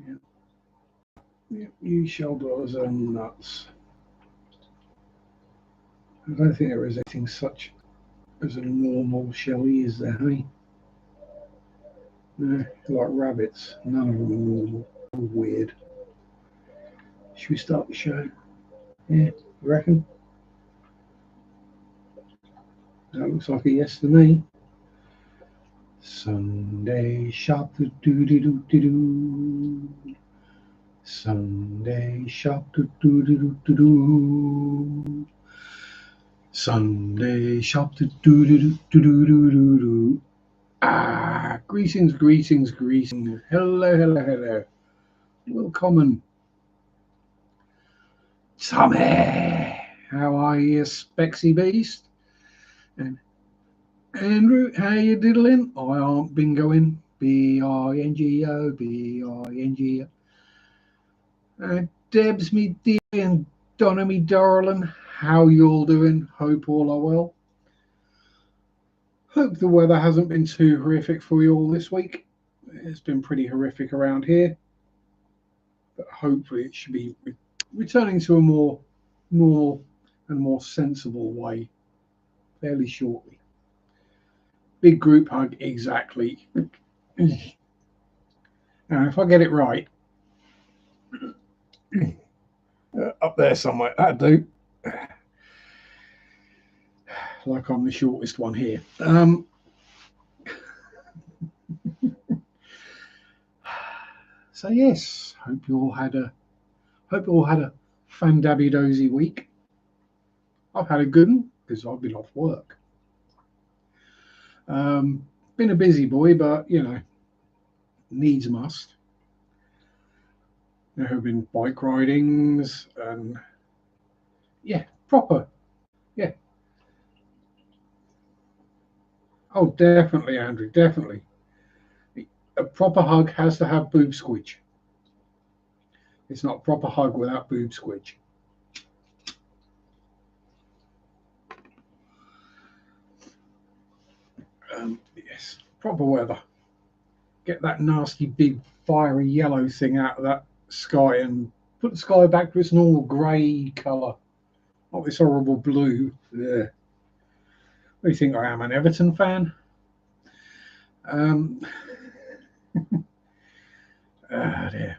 Yeah. Yeah. You shell dwellers are nuts. I don't think there is anything such as a normal shelly, is there, hey? No, like rabbits. None of them are normal. All weird. Should we start the show? Yeah, you reckon? That looks like a yes to me. Sunday shop do do do do do do. Sunday shop do do do do do. Sunday shop do do do do do do do do. Ah, greetings, greetings, greetings. Hello, hello, hello. Welcome, Tommy. How are you, Spexy Beast? And Andrew, how you diddling? I aren't bingoing. Bingo, Bingo. Debs, me dear, and Donna, me darling. How you all doing? Hope all are well. Hope the weather hasn't been too horrific for you all this week. It's been pretty horrific around here, but hopefully it should be returning to a more normal and more sensible way fairly shortly. Big group hug, exactly. Now, if I get it right, up there somewhere, that'd do. Like I'm the shortest one here. So yes, hope you all had a fandabby dozy week. I've had a good one because I've been off work. Been a busy boy, but you know, needs must. There have been bike ridings and yeah, proper. Yeah. Oh, definitely, Andrew, definitely. A proper hug has to have boob squidge. It's not a proper hug without boob squidge. Yes, proper weather. Get that nasty big fiery yellow thing out of that sky and put the sky back to its normal grey colour, not this horrible blue. Yeah. What do you think I am, an Everton fan? Um, dear.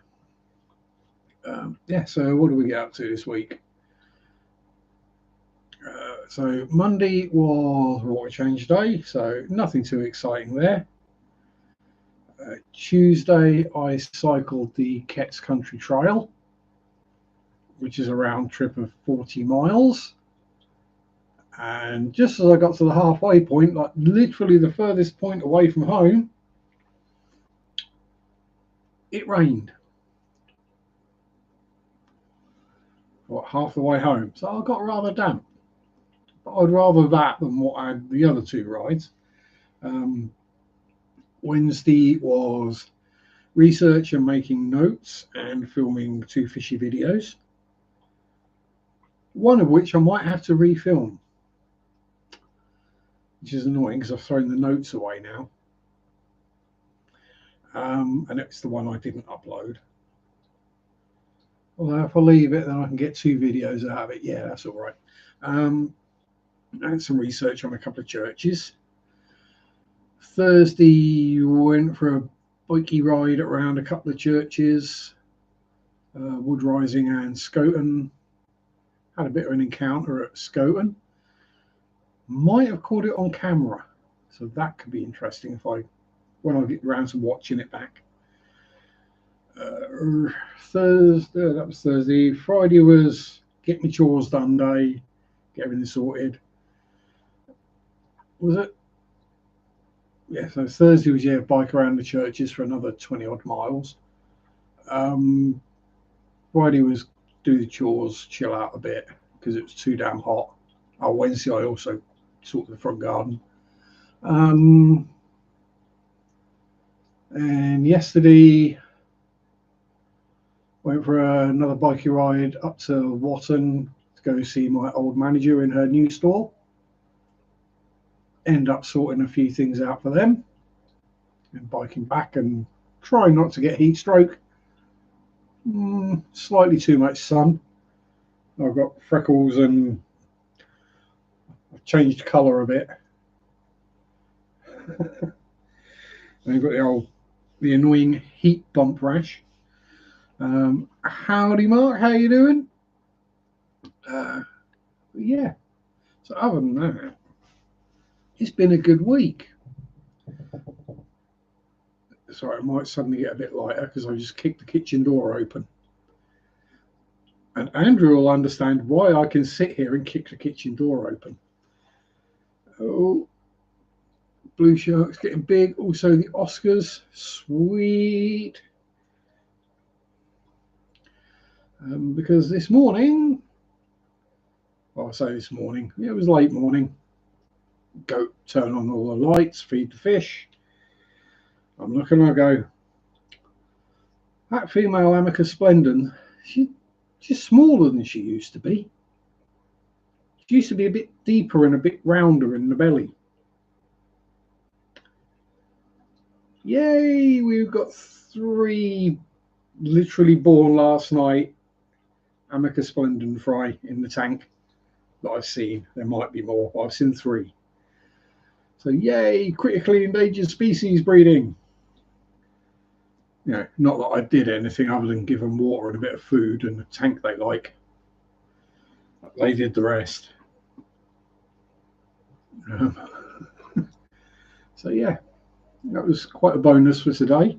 Yeah, so what do we get up to this week? So Monday was water change day, so nothing too exciting there. Tuesday, I cycled the Ketts Country Trail, which is a round trip of 40 miles. And just as I got to the halfway point, like literally the furthest point away from home, it rained. What, half the way home. So I got rather damp. But I'd rather that than what I had the other two rides. Um, Wednesday was research and making notes and filming two fishy videos, one of which I might have to refilm, which is annoying because I've thrown the notes away now. And it's the one I didn't upload. Although if I leave it, then I can get two videos out of it. Yeah, that's all right. And some research on a couple of churches. Thursday, went for a bikey ride around a couple of churches, Wood Rising and Scoton. Had a bit of an encounter at Scoton. Might have caught it on camera, so that could be interesting when I get around to watching it back. Thursday, that was Thursday. Friday was get my chores done day, get everything sorted. Was it? Yeah, so Thursday was bike around the churches for another 20 odd miles. Friday was do the chores, chill out a bit because it was too damn hot. Wednesday I also sorted the front garden. And yesterday went for another bikey ride up to Watton to go see my old manager in her new store. End up sorting a few things out for them and biking back and trying not to get heat stroke. Slightly too much sun. I've got freckles and I've changed colour a bit. And I've got the annoying heat bump rash. Howdy, Mark. How you doing? Yeah. So other than that, it's been a good week. Sorry, I might suddenly get a bit lighter because I just kicked the kitchen door open. And Andrew will understand why I can sit here and kick the kitchen door open. Oh, Blue Shark's getting big. Also, the Oscars. Sweet. Because this morning, well, I say this morning, it was late morning. Go turn on all the lights, feed the fish. I'm looking, I go, that female Amicus splendens, she's smaller than she used to be. She used to be a bit deeper and a bit rounder in the belly. Yay, we've got 3 literally born last night Amicus splendens fry in the tank that I've seen. There might be more, but I've seen 3. So yay, critically endangered species breeding. You know, not that I did anything other than give them water and a bit of food and a tank they like. They did the rest. So yeah, that was quite a bonus for today.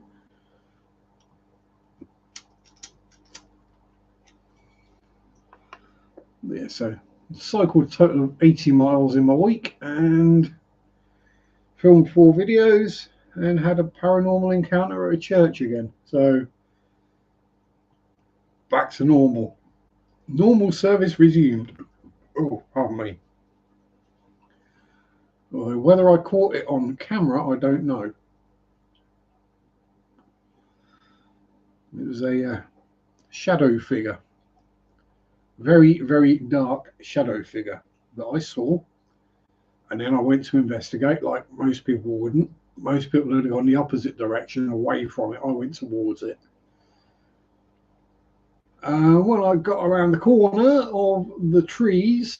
Yeah, so cycled a total of 80 miles in my week and filmed 4 videos and had a paranormal encounter at a church again. So back to normal. Normal service resumed. Oh, pardon me. Well, whether I caught it on camera, I don't know. It was a shadow figure. Very, very dark shadow figure that I saw. And then I went to investigate like most people wouldn't. Most people would have gone the opposite direction, away from it. I went towards it. When I got around the corner of the trees,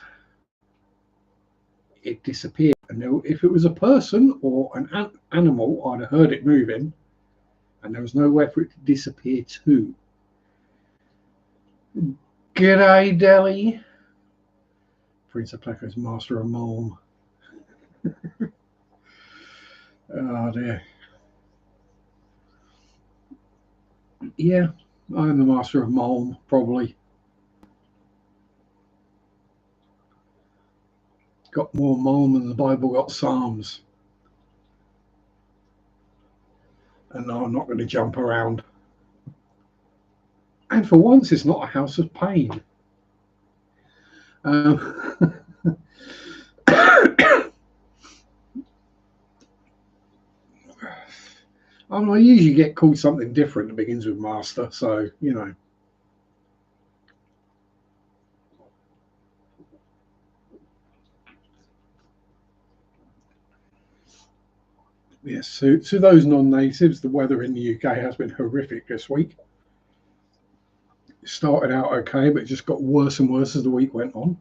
it disappeared. And if it was a person or an animal, I'd have heard it moving, and there was nowhere for it to disappear to. G'day, Delhi. Prince of Pleco's Master of Malm. Oh dear. Yeah, I'm the Master of Malm, probably. Got more Malm than the Bible got Psalms. And no, I'm not going to jump around. And for once, it's not a house of pain. I usually get called something different that begins with Master, so, you know. Yes, so to those non-natives, the weather in the UK has been horrific this week. It started out okay, but it just got worse and worse as the week went on.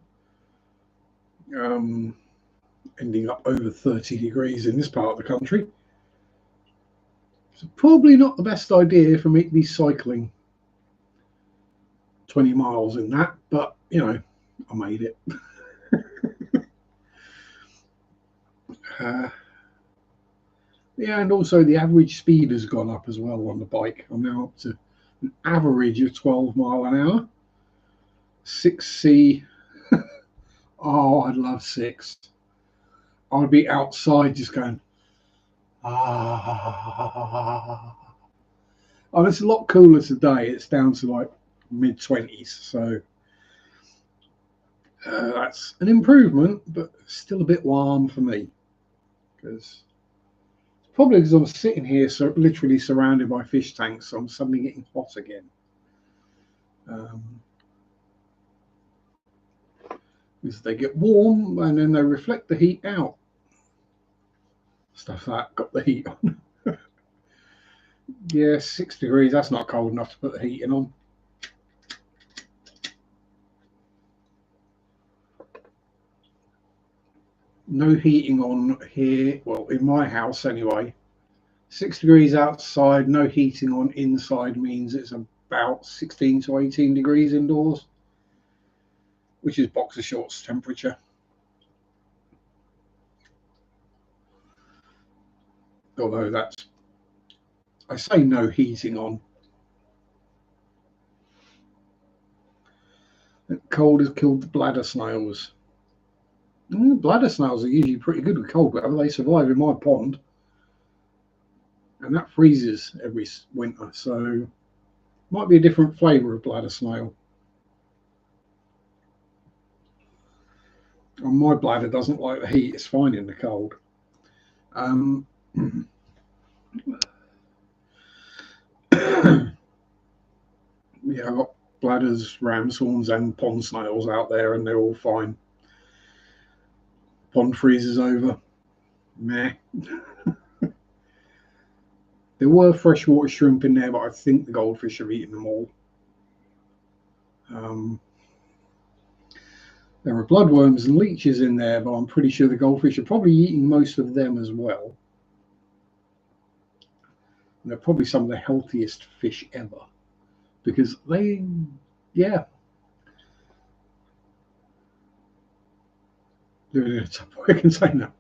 Ending up over 30 degrees in this part of the country. So probably not the best idea for me to be cycling 20 miles in that, but, you know, I made it. Yeah, and also the average speed has gone up as well on the bike. I'm now up to an average of 12 mile an hour. 6C. Oh, I'd love 6. I'd be outside just going, ah. Oh, it's a lot cooler today. It's down to like mid-20s. So that's an improvement, but still a bit warm for me. Because probably because I'm sitting here so literally surrounded by fish tanks, so I'm suddenly getting hot again. Because they get warm and then they reflect the heat out. Stuff that got the heat on. Yeah, 6 degrees, that's not cold enough to put the heating on. no heating on here. Well, in my house anyway. 6 degrees outside, no heating on inside means it's about 16 to 18 degrees indoors, which is boxer shorts temperature. Although that's, I say no heating on. The cold has killed the bladder snails. Bladder snails are usually pretty good with cold weather. They survive in my pond, and that freezes every winter. So might be a different flavour of bladder snail. And my bladder doesn't like the heat. It's fine in the cold. Yeah, I've got bladders, ram's horns, and pond snails out there, and they're all fine. Pond freezes over. Meh. There were freshwater shrimp in there, but I think the goldfish have eaten them all. There are bloodworms and leeches in there, but I'm pretty sure the goldfish are probably eating most of them as well. And they're probably some of the healthiest fish ever, because they, yeah, they're in a Tupperware container.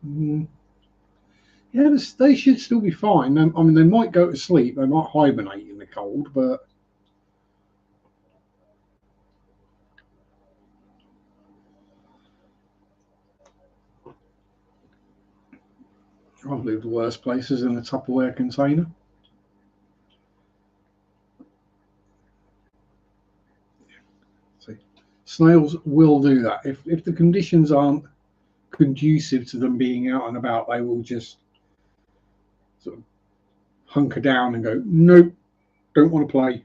Yeah, they should still be fine. I mean, they might go to sleep, they might hibernate in the cold, but I've lived worse places in a Tupperware container. See, snails will do that. If the conditions aren't conducive to them being out and about, they will just sort of hunker down and go, nope, don't want to play.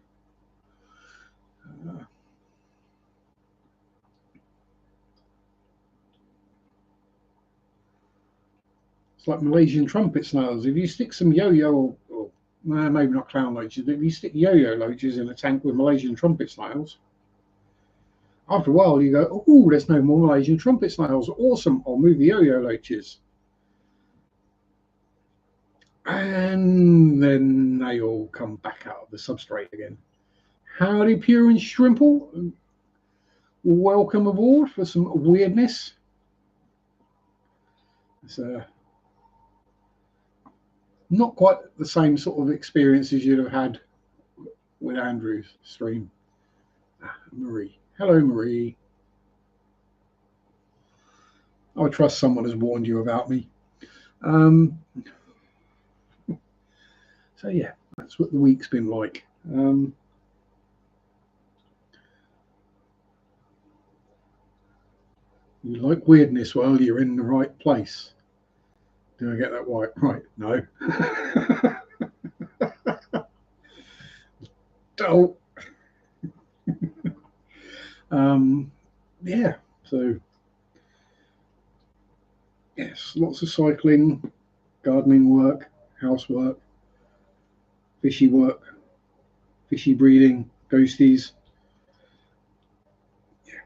It's like Malaysian trumpet snails. If you stick some yo-yo, or maybe not clown loaches, but if you stick yo-yo loaches in a tank with Malaysian trumpet snails, after a while you go, oh, there's no more Malaysian trumpet snails. Awesome, I'll move the yo-yo loaches. And then they all come back out of the substrate again. Howdy, Pure and Shrimple. Welcome aboard for some weirdness. It's not quite the same sort of experience as you'd have had with Andrew's stream. Marie. Hello, Marie. I trust someone has warned you about me. So yeah, that's what the week's been like. You like weirdness? Well, you're in the right place. Did I get that right? Right, no. Don't. Yeah, so yes, lots of cycling, gardening work, housework, fishy work, fishy breeding, ghosties. Yeah.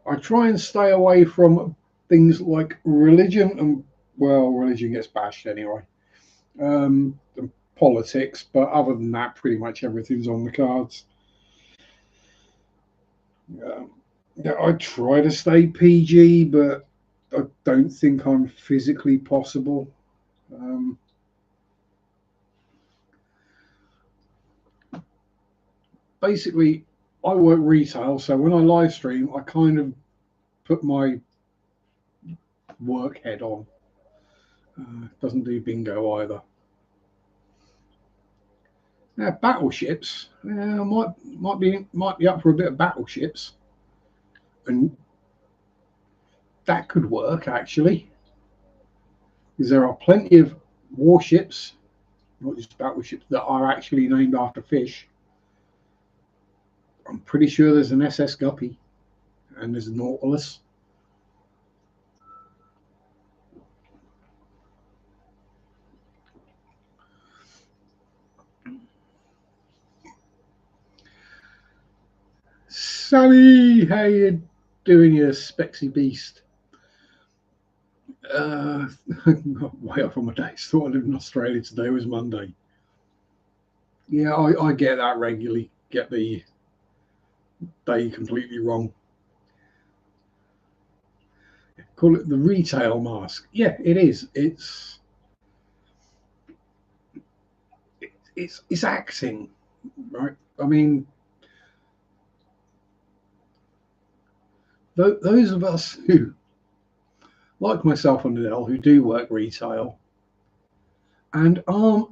I try and stay away from things like religion, and well, religion gets bashed anyway. And politics, but other than that, pretty much everything's on the cards. I try to stay PG, but I don't think I'm physically possible. Basically, I work retail, so when I live stream, I kind of put my work head on. Doesn't do bingo either. Now, battleships, might be up for a bit of battleships, and that could work actually, because there are plenty of warships, not just battleships, that are actually named after fish. I'm pretty sure there's an SS Guppy, and there's a Nautilus. Sammy, how you doing, you spexy beast? Way off on my days. Thought I lived in Australia. Today was Monday. Yeah, I get that regularly. Get the day completely wrong. Call it the retail mask. Yeah, it is. It's acting, right? I mean, those of us who, like myself and Adele, who do work retail and aren't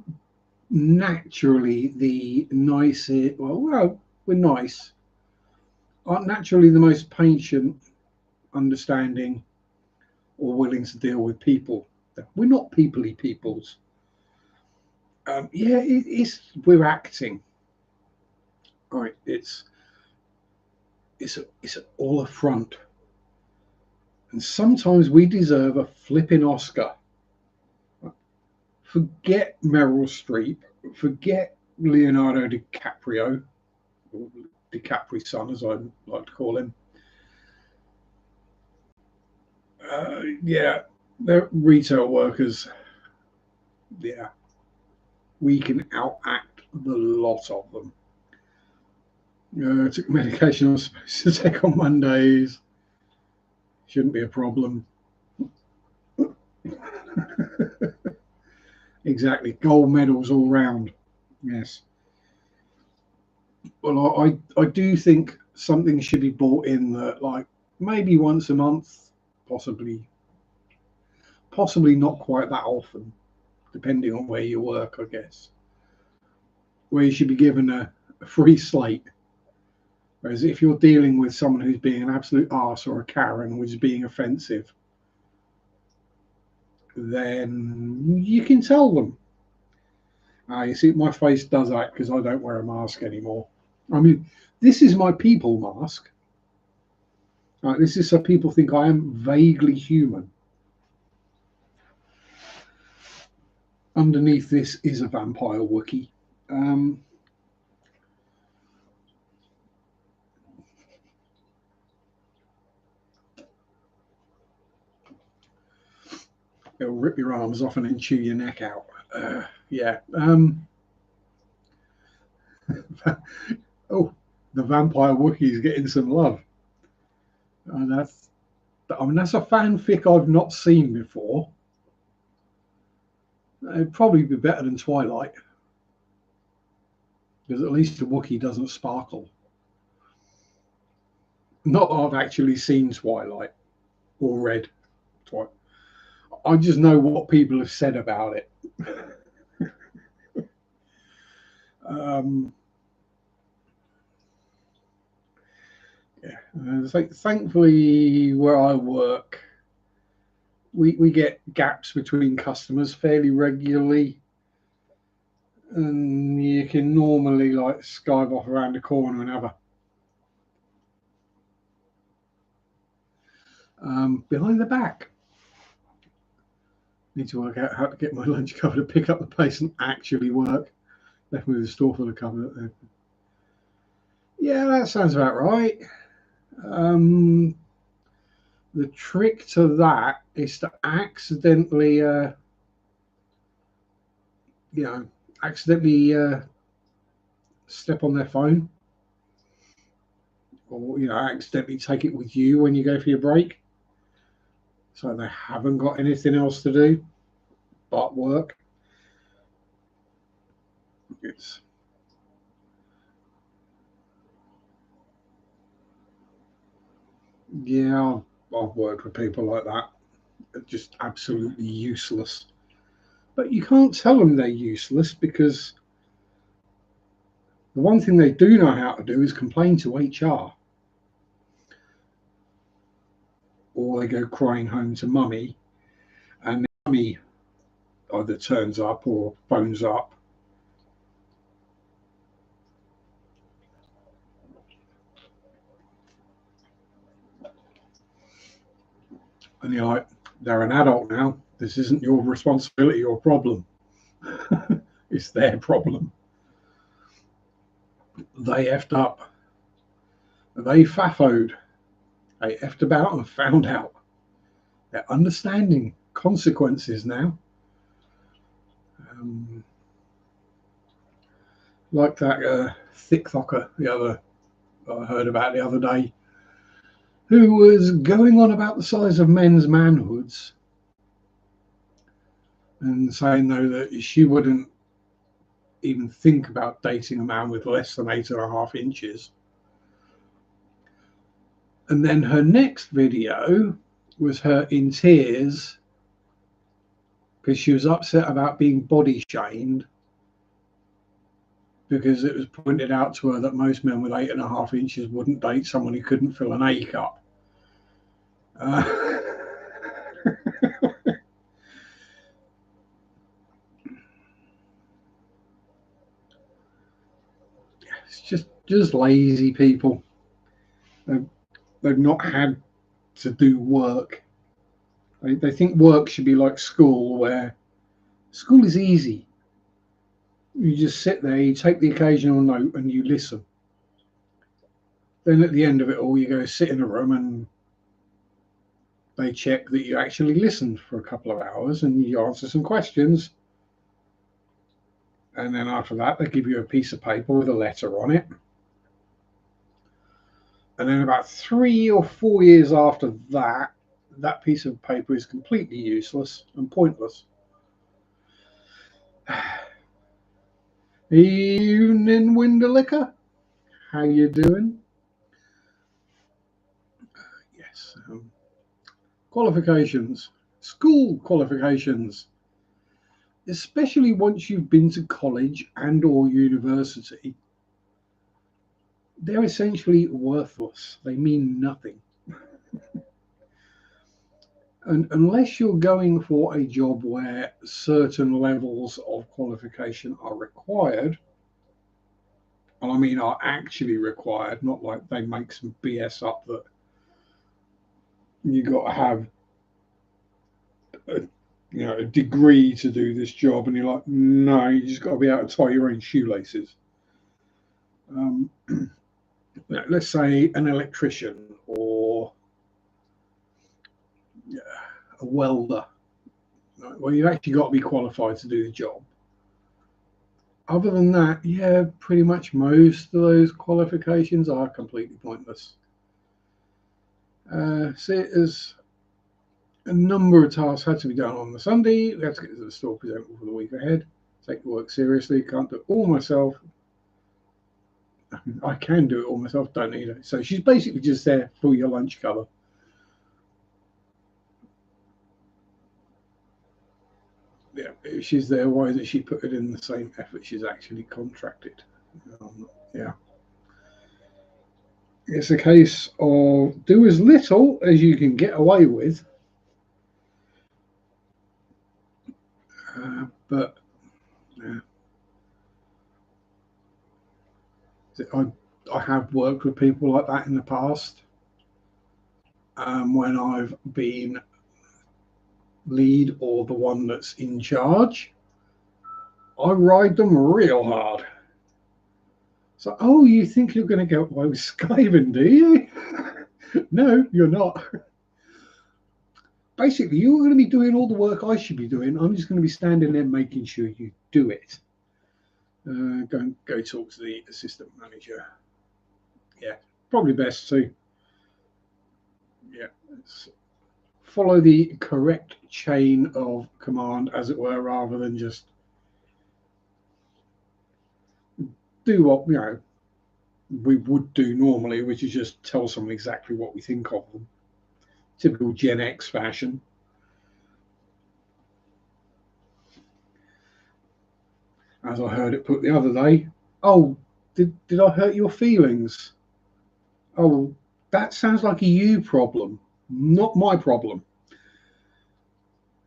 naturally the nicest, well, we're nice, aren't naturally the most patient, understanding, or willing to deal with people. We're not peoply peoples. Yeah, we're acting. Right, it's all a front, and sometimes we deserve a flipping Oscar. Forget Meryl Streep, forget Leonardo DiCaprio, or DiCapri's son, as I like to call him. Yeah, they're retail workers. Yeah, we can outact the lot of them. I took medication I was supposed to take on Mondays. Shouldn't be a problem. Exactly. Gold medals all round. Yes. Well, I do think something should be brought in that, like, maybe once a month, possibly not quite that often, depending on where you work, I guess, where you should be given a free slate. Whereas if you're dealing with someone who's being an absolute arse or a Karen, which is being offensive, then you can tell them. You see, my face does act because I don't wear a mask anymore. I mean, this is my people mask. This is so people think I am vaguely human. Underneath this is a vampire Wookiee. It'll rip your arms off and then chew your neck out. Yeah. Oh, the vampire Wookiee is getting some love. And that's a fanfic I've not seen before. It'd probably be better than Twilight, because at least the Wookiee doesn't sparkle. Not that I've actually seen Twilight or read Twilight. I just know what people have said about it. Yeah, thankfully where I work, we get gaps between customers fairly regularly, and you can normally like skive off around the corner and have a behind the back. Need to work out how to get my lunch cover to pick up the pace and actually work. Left me with a store full of cover. Yeah, that sounds about right. The trick to that is to accidentally, step on their phone, or accidentally take it with you when you go for your break, so they haven't got anything else to do but work. Yeah, I've worked with people like that. They're just absolutely useless. But you can't tell them they're useless, because the one thing they do know how to do is complain to HR. Or they go crying home to mummy, and mummy either turns up or phones up. And you're like, they're an adult now. This isn't your responsibility or problem. It's their problem. They effed up. They faffoed. They effed about and found out. They're understanding, consequences now. Like that thick thocker I heard about the other day, who was going on about the size of men's manhoods and saying, though, that she wouldn't even think about dating a man with less than 8.5 inches. And then her next video was her in tears because she was upset about being body shamed, because it was pointed out to her that most men with 8.5 inches wouldn't date someone who couldn't fill an A cup. It's just lazy people. They've not had to do work. They think work should be like school, where school is easy. You just sit there, you take the occasional note, and you listen. Then at the end of it all, you go sit in a room and they check that you actually listened for a couple of hours and you answer some questions. And then after that, they give you a piece of paper with a letter on it. And then about 3 or 4 years after that, that piece of paper is completely useless and pointless. Evening, Winderlicker. How you doing? Yes. Qualifications. School qualifications. Especially once you've been to college and or university, they're essentially worthless. They mean nothing. And unless you're going for a job where certain levels of qualification are required, and I mean are actually required, not like they make some BS up that you got to have a degree to do this job, and you're like, no, you just got to be able to tie your own shoelaces. Let's say an electrician or a welder. Well, you've actually got to be qualified to do the job. Other than that, yeah, pretty much most of those qualifications are completely pointless. See, as a number of tasks had to be done on the Sunday. We had to get to the store presentable for the week ahead. Take the work seriously. Can't do it all myself. I can do it all myself. Don't need it. So she's basically just there for your lunch cover. Yeah, if she's there, why does she put it in the same effort she's actually contracted? Yeah. It's a case of do as little as you can get away with. But yeah. I have worked with people like that in the past. When I've been lead or the one that's in charge, I ride them real hard. So, oh, you think you're going to get away with skiving, do you? No, you're not. Basically, you're going to be doing all the work I should be doing. I'm just going to be standing there making sure you do it. Go talk to the assistant manager. Yeah, probably best to. Yeah, follow the correct chain of command, as it were, rather than just do what we would do normally, which is just tell someone exactly what we think of them. Typical Gen X fashion. As I heard it put the other day, oh, did I hurt your feelings? Oh, that sounds like a you problem, not my problem.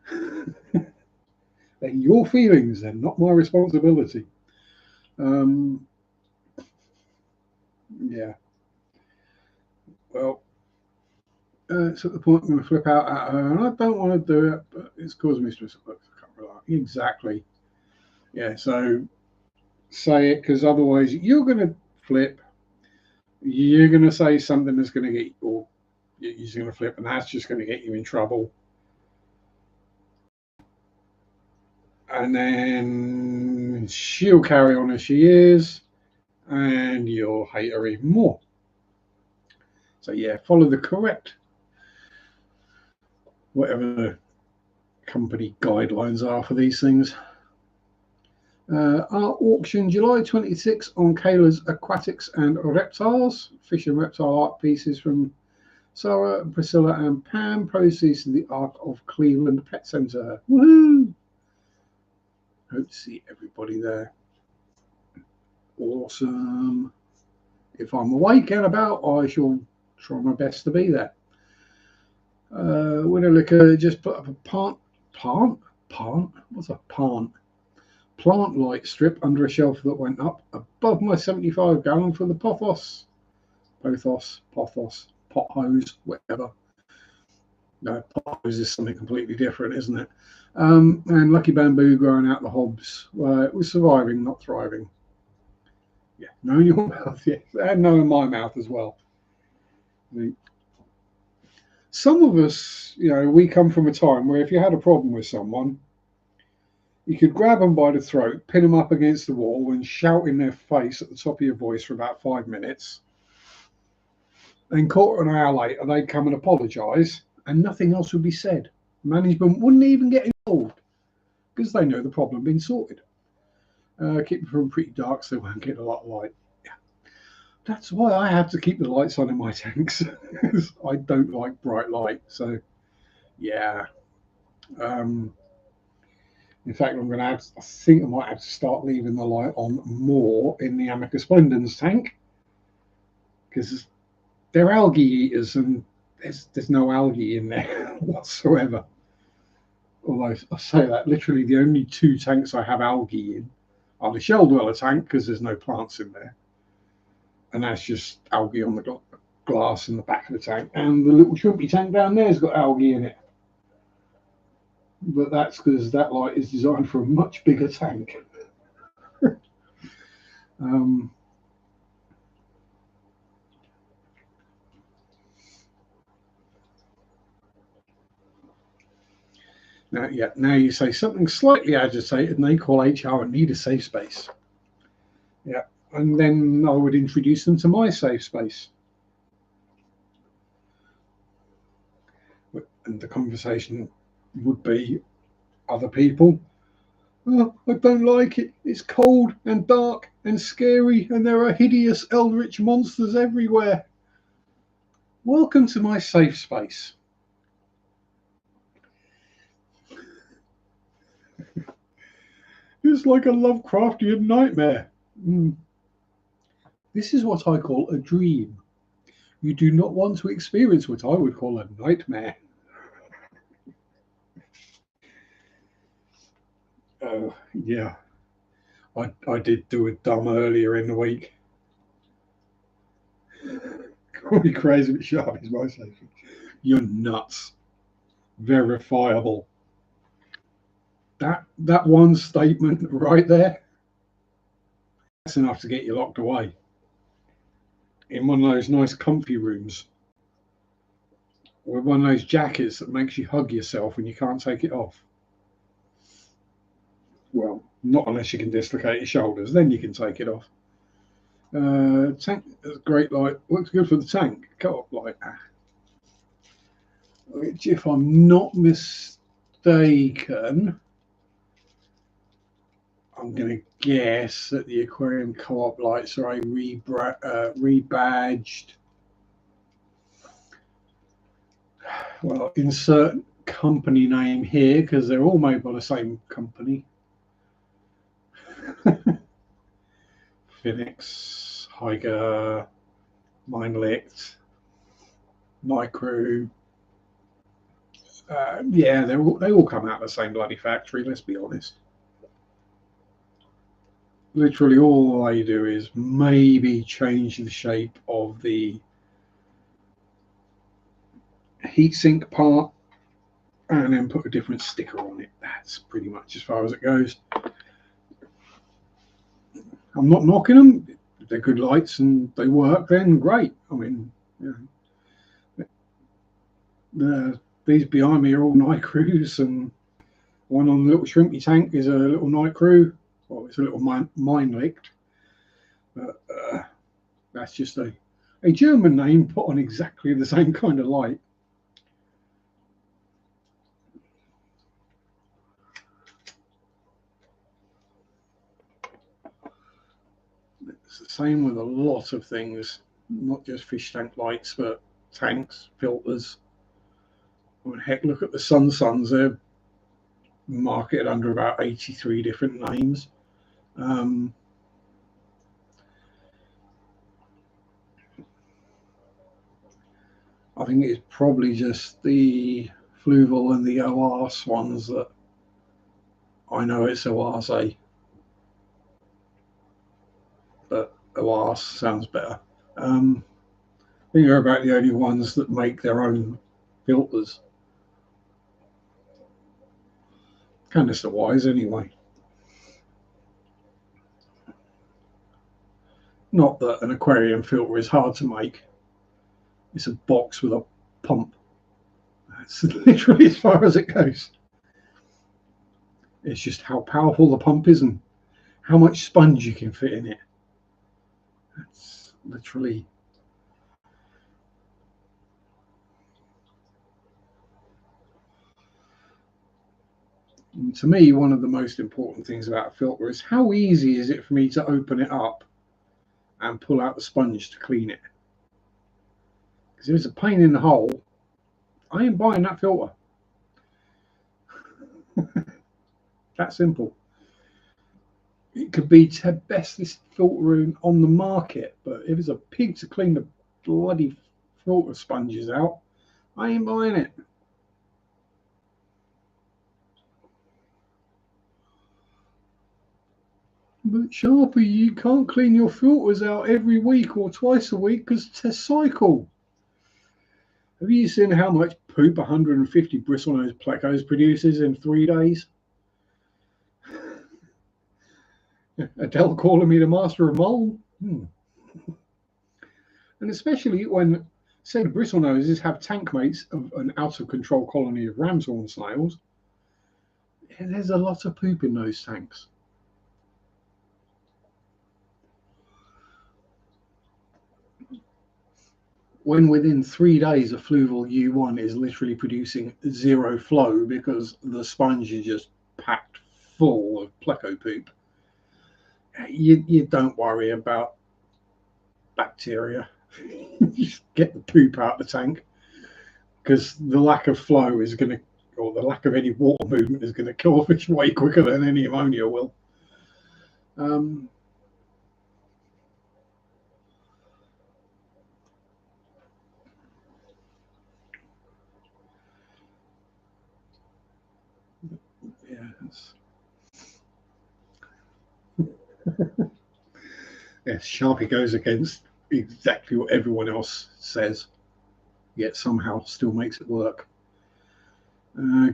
They're your feelings, they're not my responsibility. Yeah. Well, it's at the point I'm going to flip out at her, and I don't want to do it, but it's causing me stress. Exactly. Yeah, so say it, because otherwise you're going to flip. You're going to say something that's going to get you, or you're going to flip, and that's just going to get you in trouble. and then she'll carry on as she is, and you'll hate her even more. So yeah, follow the correct, whatever the company guidelines are for these things. Art auction July 26 on Kayla's Aquatics and Reptiles. Fish and reptile art pieces from Sarah, Priscilla and Pam. Proceeds to the Art of Cleveland Pet Centre. Woohoo! Hope to see everybody there. Awesome. If I'm awake and about, I shall try my best to be there. Winner Liquor just put up a What's a plant light strip under a shelf that went up above my 75 gallon for the pothos, pothos, whatever. No, pothos is something completely different, isn't it? And Lucky Bamboo growing out the hobs. It was surviving, not thriving. Yeah, no in your mouth, yes, and no in my mouth as well. Some of us, we come from a time where if you had a problem with someone, you could grab them by the throat, pin them up against the wall, and shout in their face at the top of your voice for about 5 minutes. Then quarter an hour later, they'd come and apologise, and nothing else would be said. Management wouldn't even get involved because they know the problem had been sorted. Keep it from pretty dark so they won't get a lot of light. Yeah. That's why I have to keep the lights on in my tanks. I don't like bright light. So, yeah. In fact, I think I might have to start leaving the light on more in the Amica Splendens tank because they're algae eaters and there's no algae in there whatsoever. Although I say that, literally the only 2 tanks I have algae in are the shell dweller tank because there's no plants in there, and that's just algae on the glass in the back of the tank, and the little shrimpy tank down there's got algae in it. But that's because that light is designed for a much bigger tank. Now you say something slightly agitated and they call HR and need a safe space. Yeah, and then I would introduce them to my safe space. And the conversation would be other people. Oh, I don't like it. It's cold and dark and scary and there are hideous eldritch monsters everywhere. Welcome to my safe space. It's like a Lovecraftian nightmare. This is what I call a dream. You do not want to experience what I would call a nightmare. Oh, yeah. I did do a dumb earlier in the week. Call me crazy but Sharpe is my safe. You're nuts. Verifiable. That one statement right there, that's enough to get you locked away in one of those nice comfy rooms with one of those jackets that makes you hug yourself when you can't take it off. Well, not unless you can dislocate your shoulders, then you can take it off. Tank is great light, looks good for the tank. Co-op light, which if I'm not mistaken, I'm going to guess that the aquarium co-op lights are a rebadged. Well, insert company name here because they're all made by the same company. Phoenix, Higer, Mindlicht, Micro. Yeah, they all come out of the same bloody factory. Let's be honest. Literally all they do is maybe change the shape of the heatsink part and then put a different sticker on it. That's pretty much as far as it goes. I'm not knocking them. If they're good lights and they work, then great. I mean, these behind me are all night crews and One on the little shrimpy tank is a little night crew. Well, it's a little mine licked, but that's just a German name put on exactly the same kind of light. It's the same with a lot of things, not just fish tank lights, but tanks, filters. I mean, heck, look at the Suns. They're marketed under about 83 different names. I think it's probably just the Fluval and the OARS ones that I know it's OARS, but OARS sounds better. I think they're about the only ones that make their own filters. Canister wise, anyway. Not that an aquarium filter is hard to make. It's a box with a pump. That's literally as far as it goes. It's just how powerful the pump is and how much sponge you can fit in it. That's literally. And to me, one of the most important things about a filter is how easy is it for me to open it up and pull out the sponge to clean it. Because if it's a pain in the hole, I ain't buying that filter. That simple. It could be the bestest filter on the market, but if it's a pig to clean the bloody filter sponges out, I ain't buying it. But Sharpe, you can't clean your filters out every week or twice a week because test cycle. Have you seen how much poop 150 bristlenose plecos produces in 3 days? Adele calling me the master of mole? And especially when, say, bristlenoses have tank mates of an out-of-control colony of ram's horn snails, there's a lot of poop in those tanks. When within 3 days a Fluval U1 is literally producing zero flow because the sponge is just packed full of pleco poop, you don't worry about bacteria. Just get the poop out of the tank, because the lack of flow is going to, or the lack of any water movement is going to kill a fish way quicker than any ammonia will. Yes, Sharpie goes against exactly what everyone else says, yet somehow still makes it work.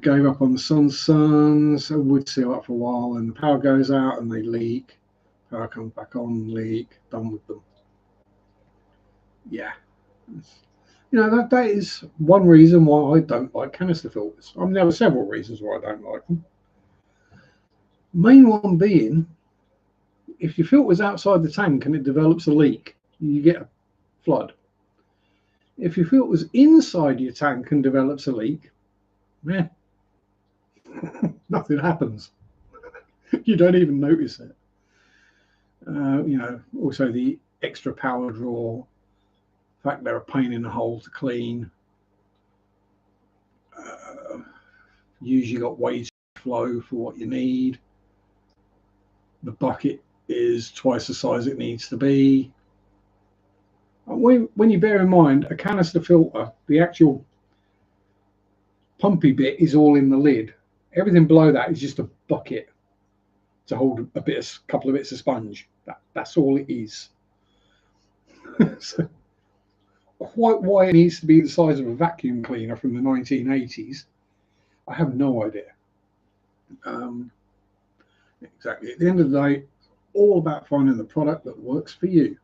Gave up on the Suns. I would seal up for a while, and the power goes out and they leak. Power comes back on, leak. Done with them. Yeah, that is one reason why I don't like canister filters. I mean, there are several reasons why I don't like them. Main one being, if your filter's outside the tank and it develops a leak, you get a flood. If your filter's inside your tank and develops a leak, nothing happens. You don't even notice it. Also the extra power draw, the fact they're a pain in the hole to clean. Usually got way too much flow for what you need. The bucket is twice the size it needs to be. When you bear in mind a canister filter, the actual pumpy bit is all in the lid. Everything below that is just a bucket to hold a couple of bits of sponge. That's all it is. So, quite why it needs to be the size of a vacuum cleaner from the 1980s, I have no idea. Exactly. At the end of the day, all about finding the product that works for you.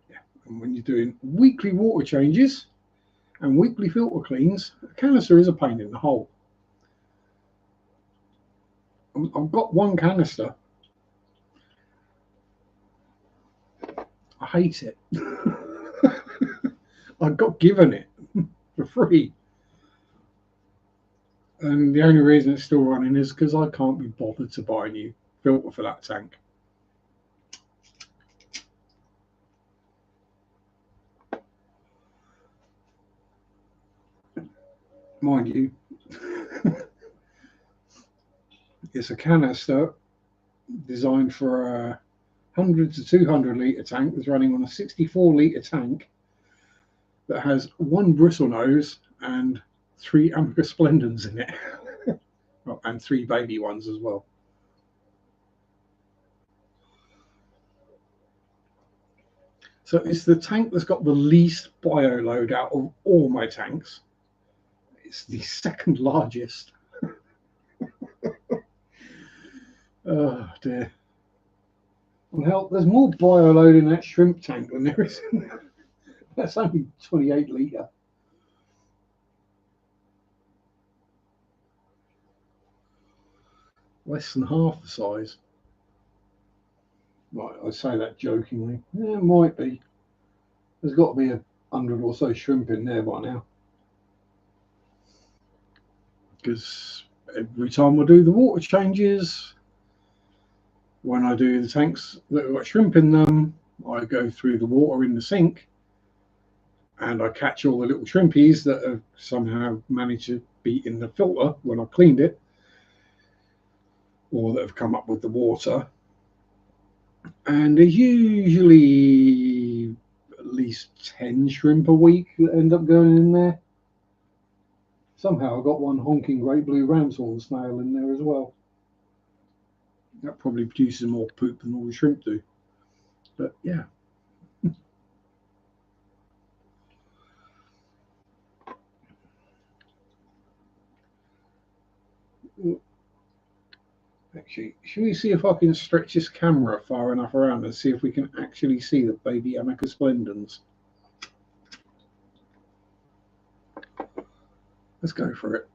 Yeah. And when you're doing weekly water changes and weekly filter cleans, a canister is a pain in the hole. I've got one canister. I hate it. I got given it for free. And the only reason it's still running is because I can't be bothered to buy a new filter for that tank. Mind you, it's a canister designed for a 100 to 200 litre tank that's running on a 64 litre tank that has one bristle nose and 3 Amica Splendens in it. Oh, and 3 baby ones as well. So it's the tank that's got the least bio load out of all my tanks. It's the second largest. Oh dear. Well, hell, there's more bio load in that shrimp tank than there is in that. That's only 28 litre. Less than half the size. Right, I say that jokingly. Yeah, it might be. There's got to be 100 or so shrimp in there by now. Because every time I do the water changes, when I do the tanks that have got shrimp in them, I go through the water in the sink and I catch all the little shrimpies that have somehow managed to be in the filter when I cleaned it, or that have come up with the water. And there's usually at least 10 shrimp a week that end up going in there. Somehow I got one honking great blue ramshorn snail in there as well. That probably produces more poop than all the shrimp do. But yeah. Actually, should we see if I can stretch this camera far enough around and see if we can actually see the baby Amica Splendens? Let's go for it.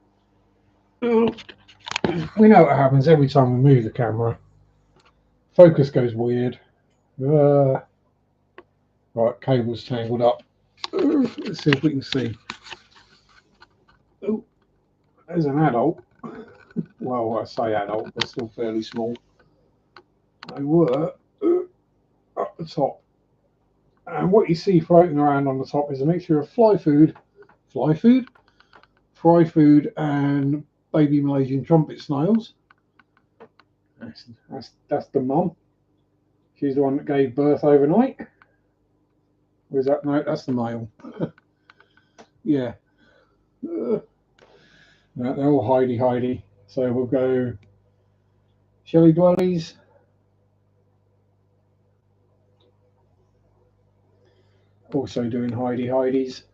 We know what happens every time we move the camera. Focus goes weird. Right, cable's tangled up. Let's see if we can see. Oh, there's an adult. Well, I say adult, they're still fairly small. They were up the top. And what you see floating around on the top is a mixture of fry food, and baby Malaysian trumpet snails. That's the mum. She's the one that gave birth overnight. Or is that no? That's the male. Yeah. No, they're all hidey. So we'll go Shelly Dwellies. Also doing hideys.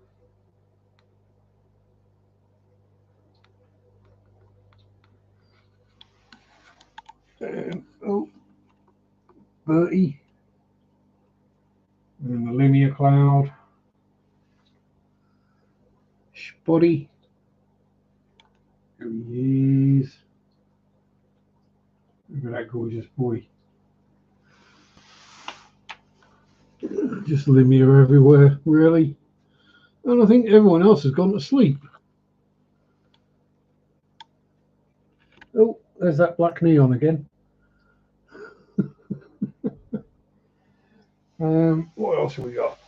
Oh, Bertie. And the linear cloud. Spotty. There he is. Look at that gorgeous boy. Just Limia everywhere, really. And I think everyone else has gone to sleep. Oh, there's that black neon again. What else have we got?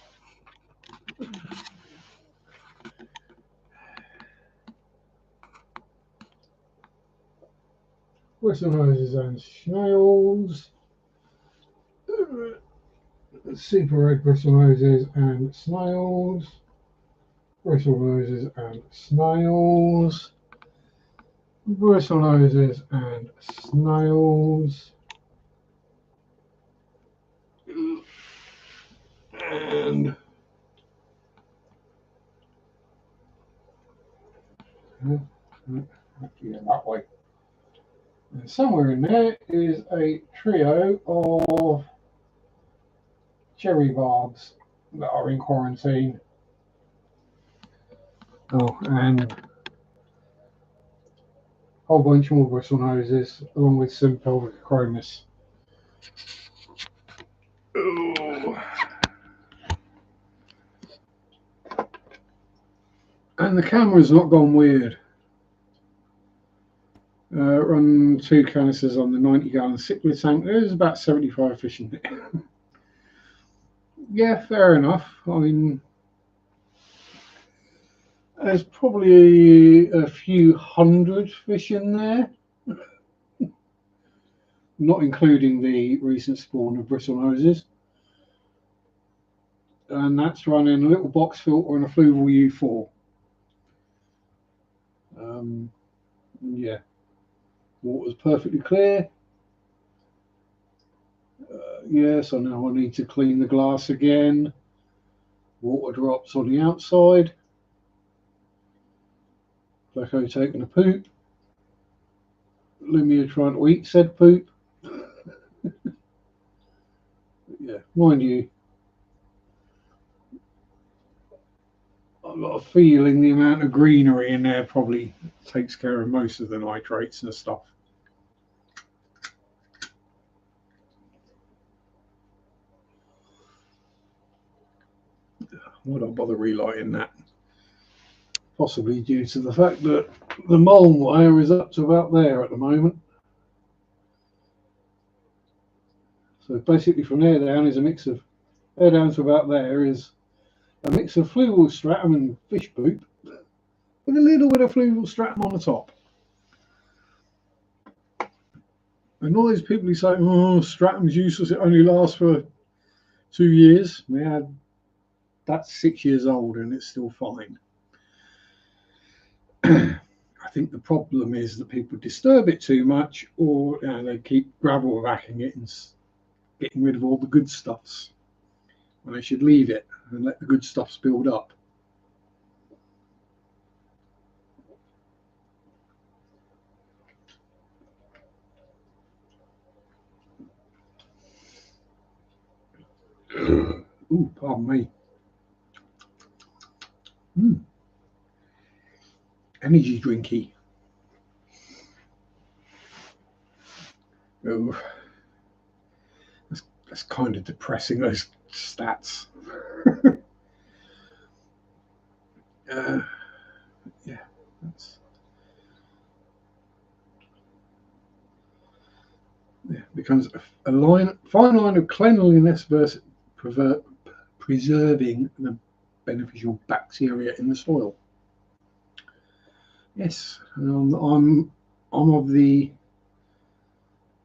Whistle noses and snails. Super red bristle noses and snails. Bristle noses and snails. Bristle noses and snails. And yeah, that way. And somewhere in there is a trio of cherry barbs that are in quarantine. Oh, and whole bunch more bristle noses, along with some pelvic chromis. Oh. And the camera's not gone weird. Run 2 canisters on the 90-gallon cichlid tank. There's about 75 fish in there. Yeah, fair enough. I mean, there's probably a few hundred fish in there, not including the recent spawn of bristlenoses. And that's running a little box filter and a Fluval U4. Yeah, water's perfectly clear. Yes, I know I need to clean the glass again. Water drops on the outside. Flecko taking a poop. Lumia trying to eat said poop. Yeah, mind you, I've got a feeling the amount of greenery in there probably takes care of most of the nitrates and stuff. Why don't bother relighting that? Possibly due to the fact that the mole wire is up to about there at the moment. So basically from there down is a mix of, there down to about there is a mix of fluval stratum and fish poop with a little bit of fluval stratum on the top. And all those people who say, oh, stratum's useless, it only lasts for 2 years. Yeah, that's 6 years old and it's still fine. I think the problem is that people disturb it too much, or they keep gravel backing it and getting rid of all the good stuffs. And they should leave it and let the good stuffs build up. Ooh, pardon me. Energy drinky. Oh, that's kind of depressing, those stats. Yeah, becomes a fine line of cleanliness versus preserving the beneficial bacteria in the soil. Yes, I'm of the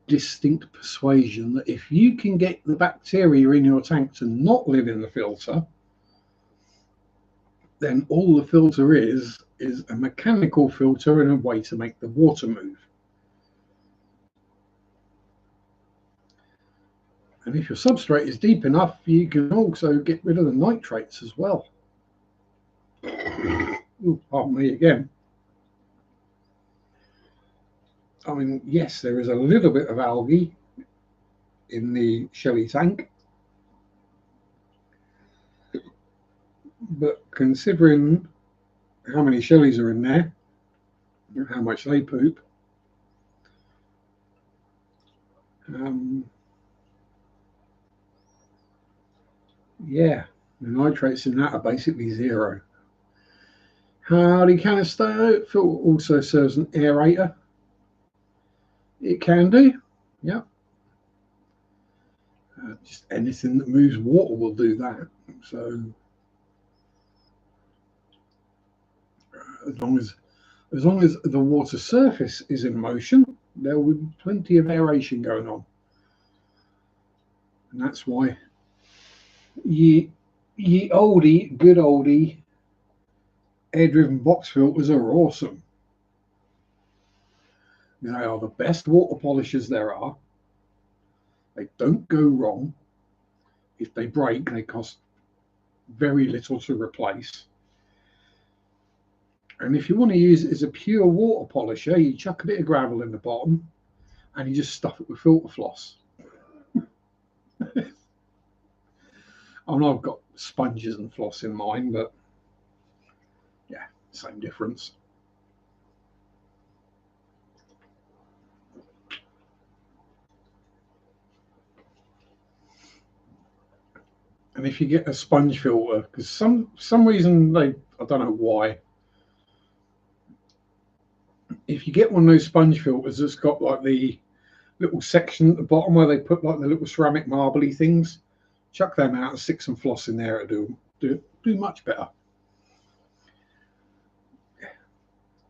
distinct persuasion that if you can get the bacteria in your tank to not live in the filter, then all the filter is a mechanical filter and a way to make the water move. And if your substrate is deep enough, you can also get rid of the nitrates as well. Ooh, pardon me again. I mean, yes, there is a little bit of algae in the shelly tank, but considering how many shellies are in there and how much they poop, yeah, the nitrates in that are basically zero. Howdy canister filter also serves an aerator. It can do, yeah. Just anything that moves water will do that. So as long as the water surface is in motion, there will be plenty of aeration going on. And that's why ye oldie, good oldie air-driven box filters are awesome. They are the best water polishers there are. They don't go wrong. If they break, they cost very little to replace. And if you want to use it as a pure water polisher, you chuck a bit of gravel in the bottom and you just stuff it with filter floss. I mean, I've got sponges and floss in mine, but yeah, same difference. And if you get a sponge filter, because some reason I don't know why, if you get one of those sponge filters that's got like the little section at the bottom where they put like the little ceramic marbly things, chuck them out and stick some floss in there. It'll do much better.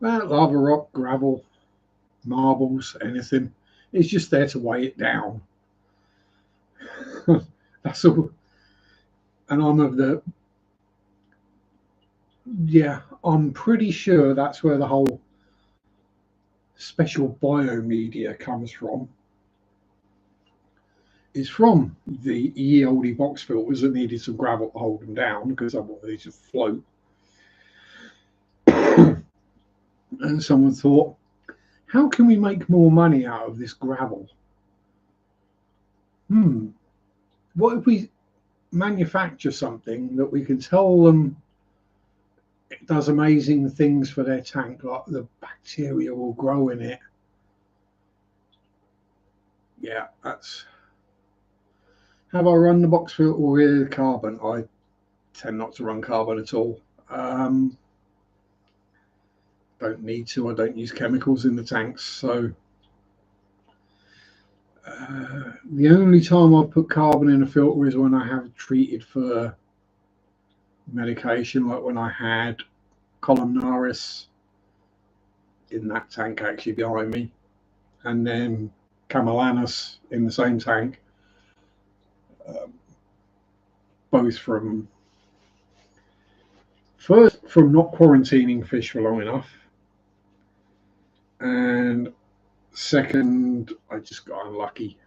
Well, lava rock, gravel, marbles, anything. It's just there to weigh it down. That's all. And I'm pretty sure that's where the whole special biomedia comes from. Is from the ye olde box filters that needed some gravel to hold them down because otherwise they just float. And someone thought, how can we make more money out of this gravel? What if we manufacture something that we can tell them it does amazing things for their tank, like the bacteria will grow in it. Yeah, that's. Have I run the box filter with carbon? I tend not to run carbon at all. Don't need to. I don't use chemicals in the tanks, so the only time I put carbon in a filter is when I have treated for medication, like when I had columnaris in that tank actually behind me, and then camellanus in the same tank, both from not quarantining fish for long enough, and second, I just got unlucky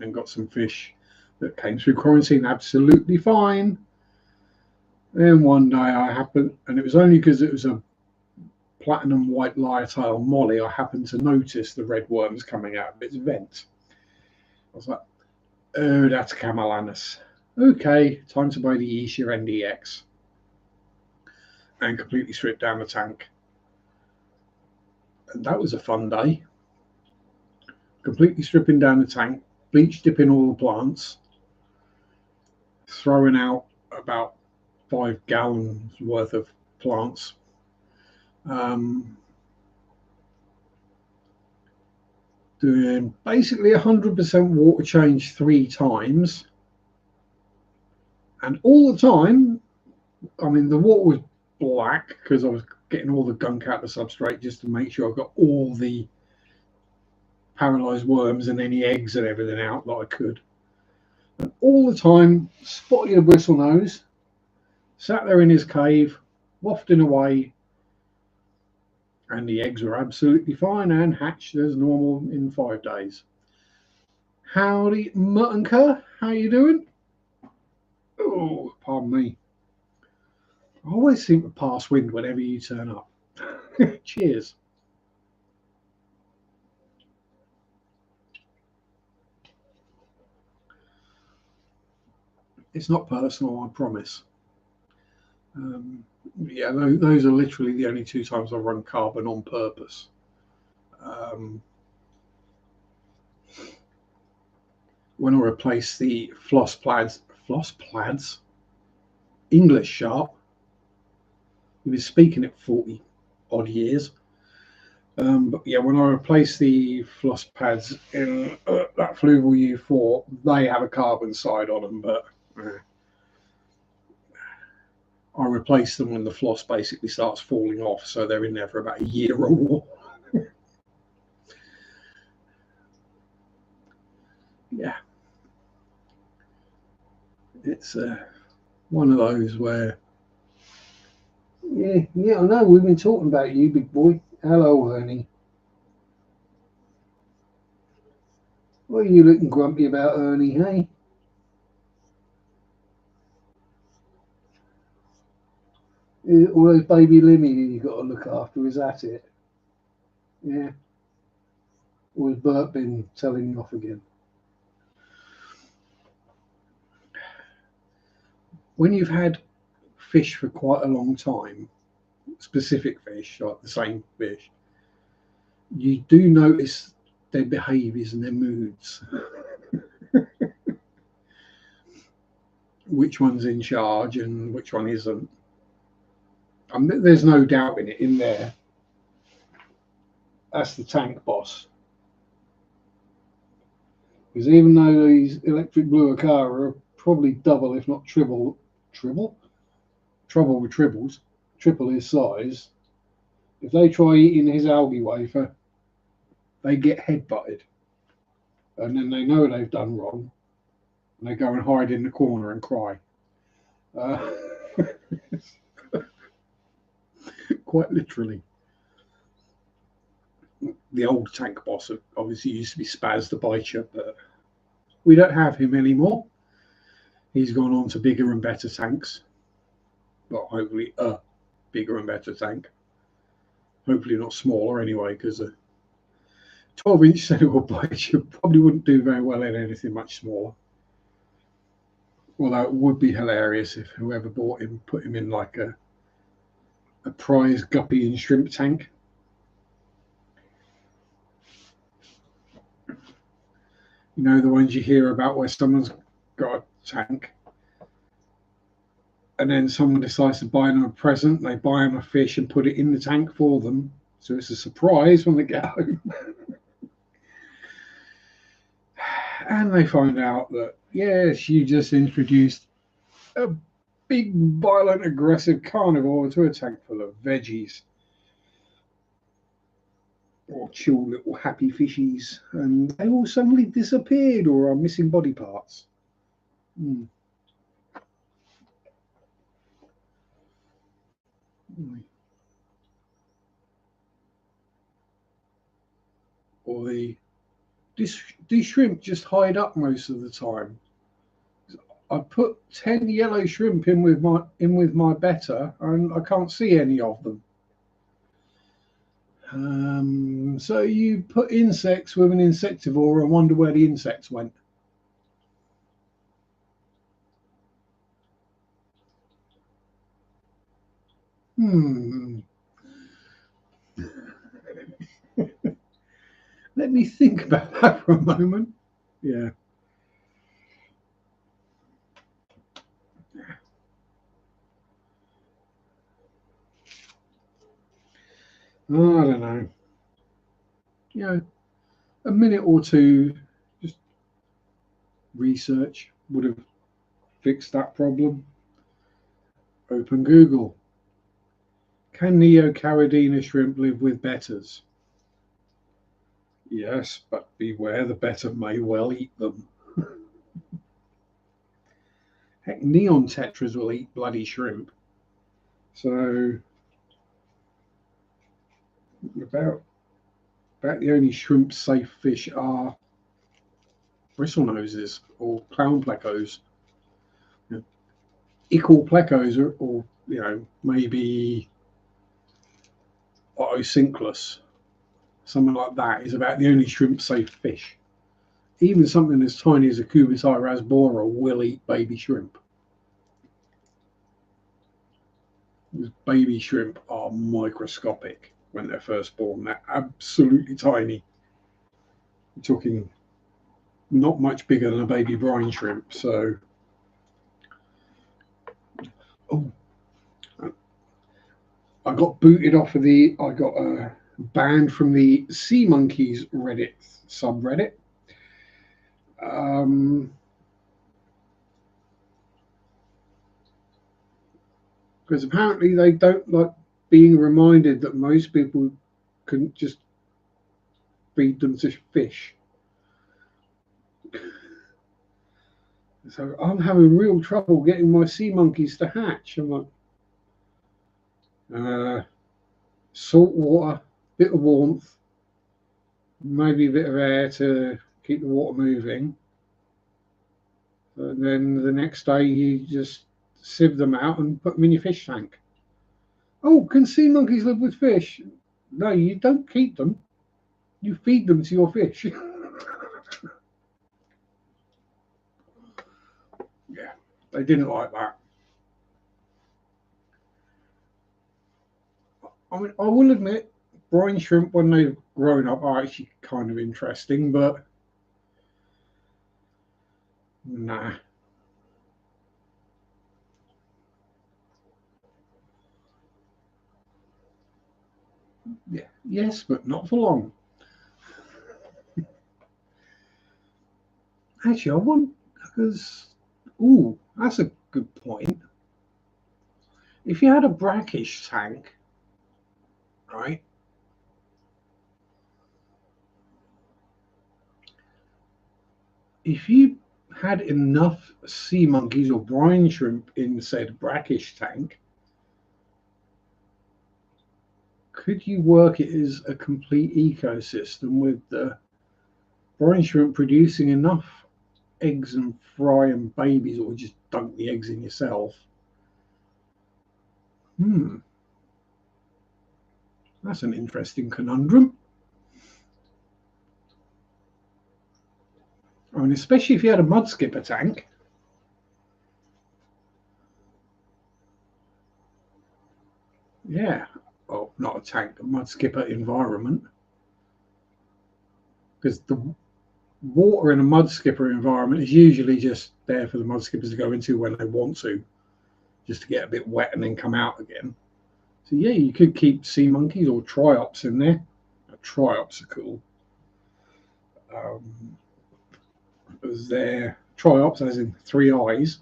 and got some fish that came through quarantine absolutely fine. Then one day I happened, and it was only because it was a platinum white lyotile molly, I happened to notice the red worms coming out of its vent. I was like, oh, that's camellanus. Okay, time to buy the Escher NDX. And completely stripped down the tank. And that was a fun day. Completely stripping down the tank, bleach dipping all the plants, throwing out about 5 gallons worth of plants. Doing basically 100% water change 3 times. And all the time, I mean, the water was black because I was getting all the gunk out of the substrate just to make sure I got all the paralyzed worms and any eggs and everything out that I could. And all the time, Spotty the Bristlenose sat there in his cave, wafting away, and the eggs were absolutely fine and hatched as normal in 5 days. Howdy, Muttonker, how you doing? Oh, pardon me. I always seem to pass wind whenever you turn up. Cheers. It's not personal, I promise. Yeah, those are literally the only 2 times I've run carbon on purpose. When I replaced the floss plaids, English Sharpe, he was speaking it 40 odd years. But yeah, when I replaced the floss pads in that Fluval U4, they have a carbon side on them, but I replace them when the floss basically starts falling off, so they're in there for about a year or more. Yeah, it's one of those where, yeah, I know we've been talking about you, big boy. Hello, Ernie. What are you looking grumpy about, Ernie? Hey. All those baby limmies you've got to look after, is that it? Yeah. Or has Bert been telling you off again? When you've had fish for quite a long time, specific fish, like the same fish, you do notice their behaviours and their moods. which one's in charge and which one isn't. There's no doubt in it in there. That's the tank boss. Because even though these electric blue Akara are probably double, if not triple trouble with triples, triple his size, if they try eating his algae wafer, they get headbutted. And then they know they've done wrong. And they go and hide in the corner and cry. Quite literally. The old tank boss obviously used to be Spaz the Biter, but we don't have him anymore. He's gone on to bigger and better tanks. Well, hopefully a bigger and better tank. Hopefully not smaller anyway, because a 12-inch Senegal Biter probably wouldn't do very well in anything much smaller. Although it would be hilarious if whoever bought him put him in like a prize guppy and shrimp tank. You know, the ones you hear about where someone's got a tank and then someone decides to buy them a present. They buy them a fish and put it in the tank for them. So it's a surprise when they get home. And they find out that, yes, you just introduced a big, violent, aggressive carnivore to a tank full of veggies. Or chill little happy fishies, and they all suddenly disappeared or are missing body parts. Or these shrimp just hide up most of the time. I put 10 yellow shrimp in with my better, and I can't see any of them. So you put insects with an insectivore and wonder where the insects went. Let me think about that for a moment. Yeah. Oh, I don't know. You know, a minute or two just research would have fixed that problem. Open Google. Can Neocaridina shrimp live with betters? Yes, but beware, the better may well eat them. Heck, neon tetras will eat bloody shrimp. So about the only shrimp safe fish are bristlenoses or clown plecos. Equal plecos or maybe Otocinclus, something like that, is about the only shrimp safe fish. Even something as tiny as a Cubitai rasbora will eat baby shrimp. These baby shrimp are microscopic when they're first born. They're absolutely tiny. We're talking not much bigger than a baby brine shrimp. So, I got booted off of I got banned from the Sea Monkeys Reddit subreddit. Because apparently they don't like being reminded that most people can just feed them to fish. So I'm having real trouble getting my sea monkeys to hatch. I'm like, salt water, bit of warmth, maybe a bit of air to keep the water moving. And then the next day you just sieve them out and put them in your fish tank. Oh, can sea monkeys live with fish? No, you don't keep them. You feed them to your fish. Yeah, they didn't like that. I mean, I will admit, brine shrimp, when they've grown up, are actually kind of interesting, but nah. Yeah, yes, but not for long. Actually, I want because that's a good point. If you had a brackish tank, right? If you had enough sea monkeys or brine shrimp in said brackish tank, could you work it as a complete ecosystem with the brine shrimp producing enough eggs and fry and babies, or just dunk the eggs in yourself? Hmm, that's an interesting conundrum. I mean, especially if you had a mud skipper tank. Yeah, well, not a tank, a mud skipper environment. Because the water in a mud skipper environment is usually just there for the mud skippers to go into when they want to, just to get a bit wet and then come out again. So yeah, you could keep sea monkeys or triops in there. Triops are cool. Because they're triops, as in three eyes,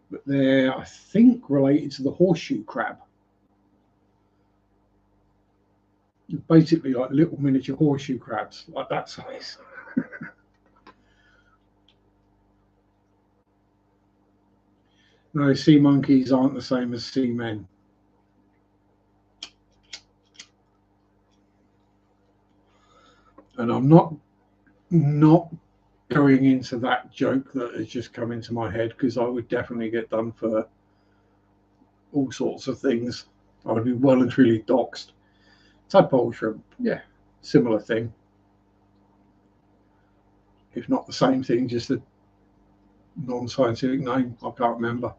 but they're, I think, related to the horseshoe crab. Basically, like little miniature horseshoe crabs, like that size. No, sea monkeys aren't the same as sea men. And I'm not going into that joke that has just come into my head, because I would definitely get done for all sorts of things. I would be well and truly doxxed. Tadpole shrimp, yeah, similar thing. If not the same thing, just a non-scientific name. I can't remember.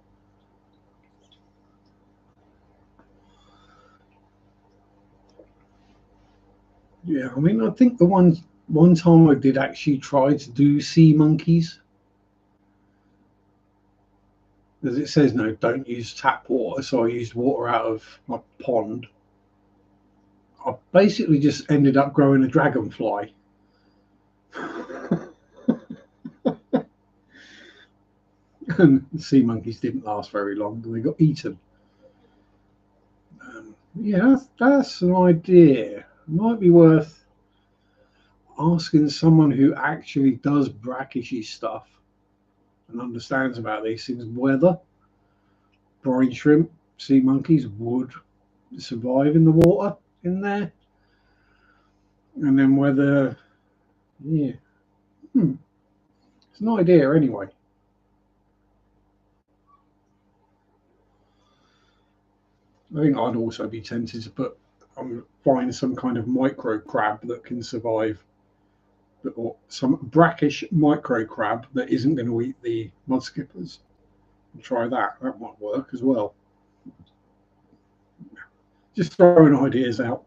Yeah, I mean, I think the one time I did actually try to do sea monkeys, as it says no, don't use tap water. So I used water out of my pond. I basically just ended up growing a dragonfly. And the sea monkeys didn't last very long, and they got eaten. Yeah, that's an idea. It might be worth asking someone who actually does brackishy stuff and understands about these things whether brine shrimp, sea monkeys would survive in the water in there, and then whether, yeah, it's an idea anyway. I think I'd also be tempted to find some kind of micro crab that can survive, or some brackish micro crab that isn't going to eat the mud skippers. And try that. That might work as well. Just throwing ideas out.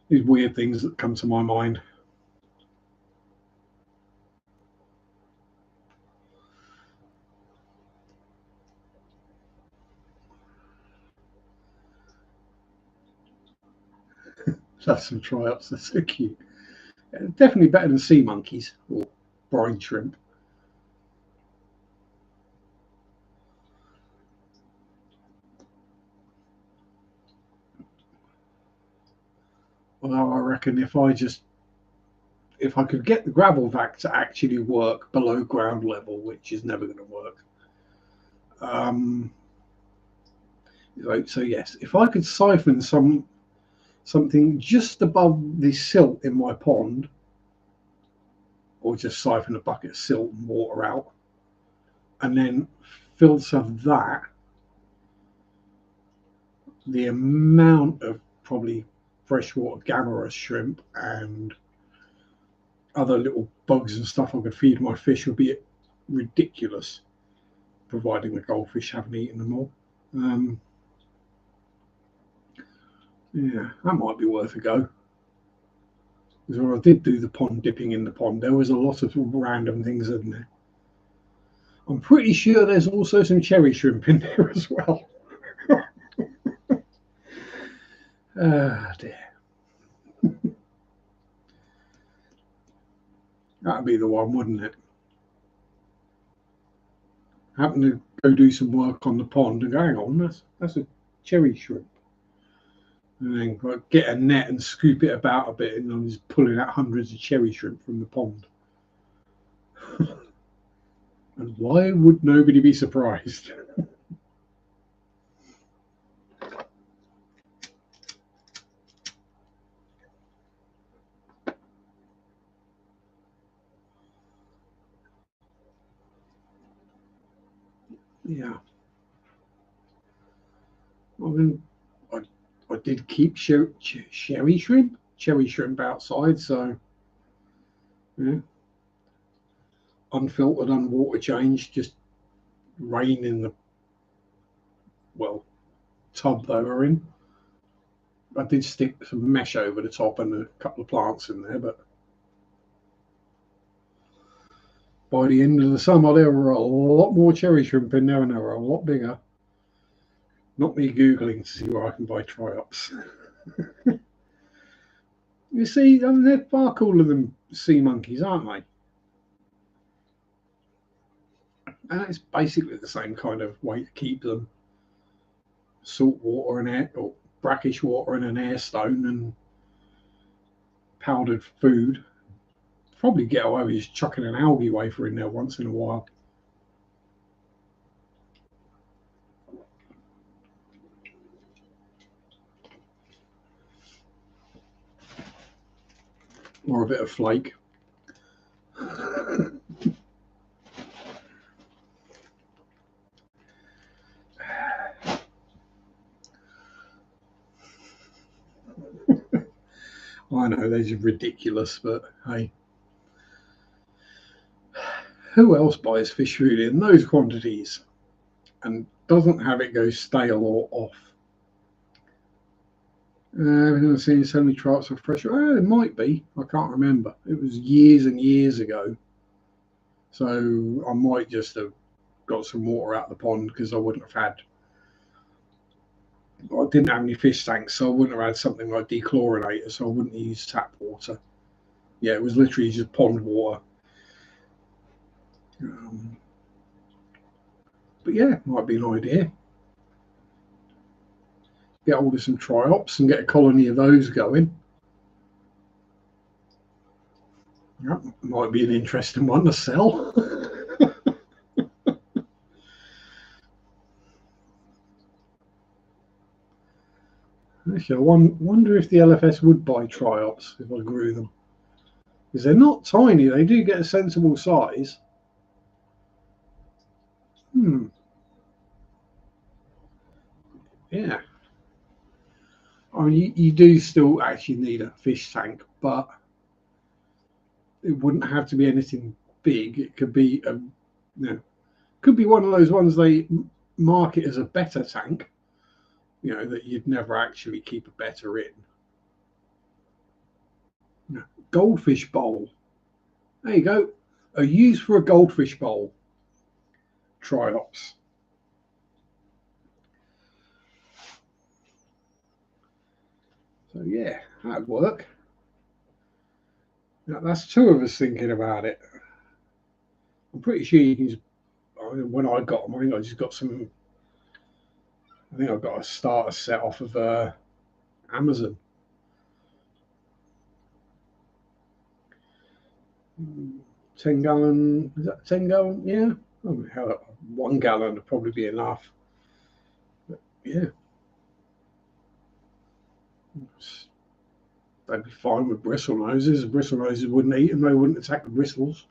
These weird things that come to my mind. That's some try-ups. They're so cute. Yeah, definitely better than sea monkeys or brine shrimp. Although I reckon if I could get the gravel vac to actually work below ground level, which is never going to work. Um, so yes, if I could siphon something just above the silt in my pond, or just siphon a bucket of silt and water out, and then filter that, the amount of probably freshwater gamma shrimp and other little bugs and stuff I could feed my fish would be ridiculous, providing the goldfish haven't eaten them all. Um, yeah, that might be worth a go. Because when I did do the pond dipping in the pond, there was a lot of random things in there. I'm pretty sure there's also some cherry shrimp in there as well. Ah, dear. That'd be the one, wouldn't it? Happen to go do some work on the pond and go, hang on, that's a cherry shrimp. And then like, get a net and scoop it about a bit, and I'm just pulling out hundreds of cherry shrimp from the pond. And why would nobody be surprised? Yeah. I mean, I did keep cherry shrimp outside, so yeah, unfiltered, unwater changed, just rain in the well tub they were in. I did stick some mesh over the top and a couple of plants in there, but by the end of the summer there were a lot more cherry shrimp in there, and they were a lot bigger. Not me googling to see where I can buy triops. You see, I mean, they're far cooler than sea monkeys, aren't they? And it's basically the same kind of way to keep them: salt water and air, or brackish water and an air stone and powdered food. Probably get away with just chucking an algae wafer in there once in a while. Or a bit of flake. I know these are ridiculous, but hey, who else buys fish food in those quantities and doesn't have it go stale or off? I've seen so many trots are fresh. It might be. I can't remember. It was years and years ago, so I might just have got some water out of the pond because I wouldn't have had. I didn't have any fish tanks, so I wouldn't have had something like dechlorinator, so I wouldn't use tap water. Yeah, it was literally just pond water. Um, but yeah, might be an idea. Get hold of some triops and get a colony of those going. That might be an interesting one to sell. Actually, I wonder if the LFS would buy triops if I grew them. Because they're not tiny, they do get a sensible size. Yeah. I mean, you do still actually need a fish tank, but it wouldn't have to be anything big. It could be could be one of those ones they market as a better tank, that you'd never actually keep a better in. Goldfish bowl. There you go. A use for a goldfish bowl. Triops. So yeah, that'd work. Now, that's two of us thinking about it. I'm pretty sure you can just, when I got them, I think I just got some. I think I got a starter set off of Amazon. 10 gallon. Is that 10 gallon? Yeah. Oh, hell, 1 gallon would probably be enough. But yeah. They'd be fine with bristle noses. The bristle noses wouldn't eat them, they wouldn't attack the bristles.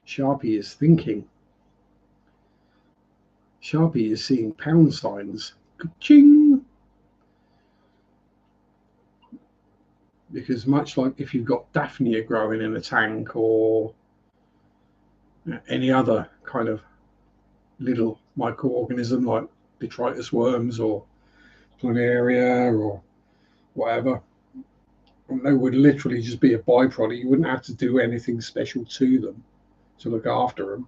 Sharpe is thinking. Sharpe is seeing pound signs. Ka-ching! Because much like if you've got Daphnia growing in a tank or any other kind of little microorganism like detritus worms or planaria or whatever, and they would literally just be a byproduct. You wouldn't have to do anything special to them to look after them.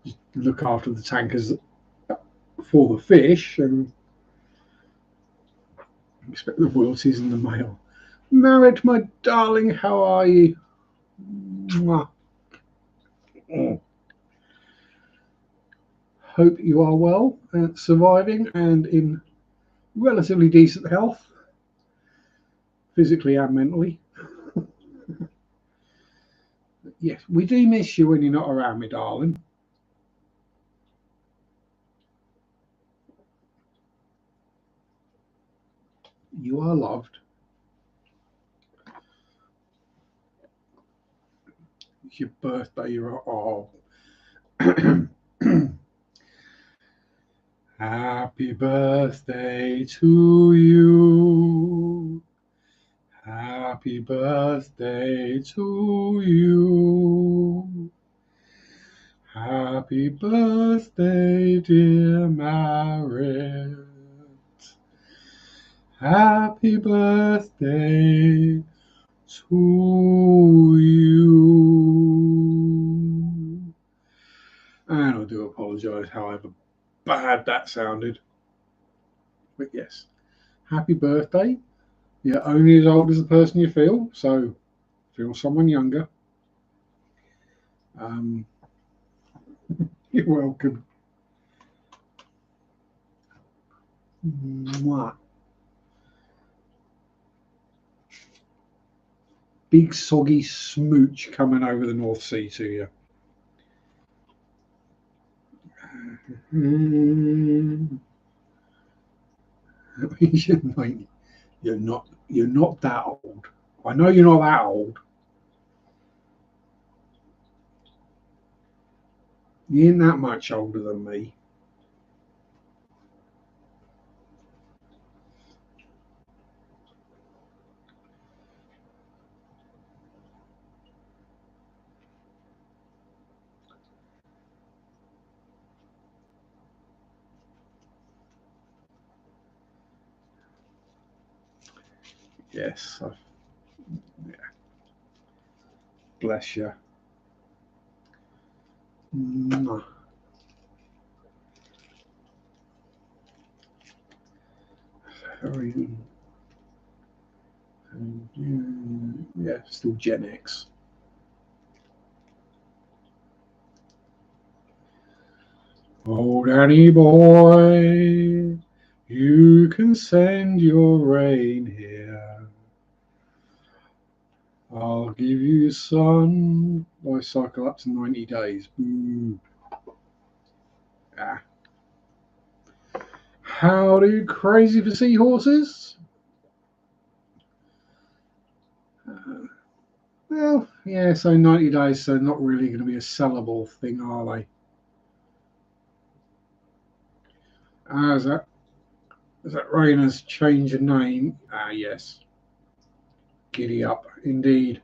Just look after the tank as for the fish and expect the royalties in the mail. Married, my darling, how are you? Mwah. Hope you are well and surviving and in relatively decent health, physically and mentally. Yes, we do miss you when you're not around, me darling. You are loved. It's your birthday. You're oh. Happy birthday to you. Happy birthday to you. Happy birthday, dear Marit. Happy birthday to you. And I do apologise, however bad that sounded. But yes, happy birthday. You're only as old as the person you feel, so feel someone younger. You're welcome. Mwah. Big soggy smooch coming over the North Sea to you. You're not that old. I know you're not that old. You ain't that much older than me. Yes. Yeah. Bless you. Mwah. Yeah, still Gen X. Oh, Danny boy, you can send your rain here. I'll give you sun. I cycle up to 90 days. Ah. Howdy, crazy for seahorses? Well, yeah, so 90 days, so not really going to be a sellable thing, are they? Is that Rainer's change of name? Ah, yes. Giddy up, indeed.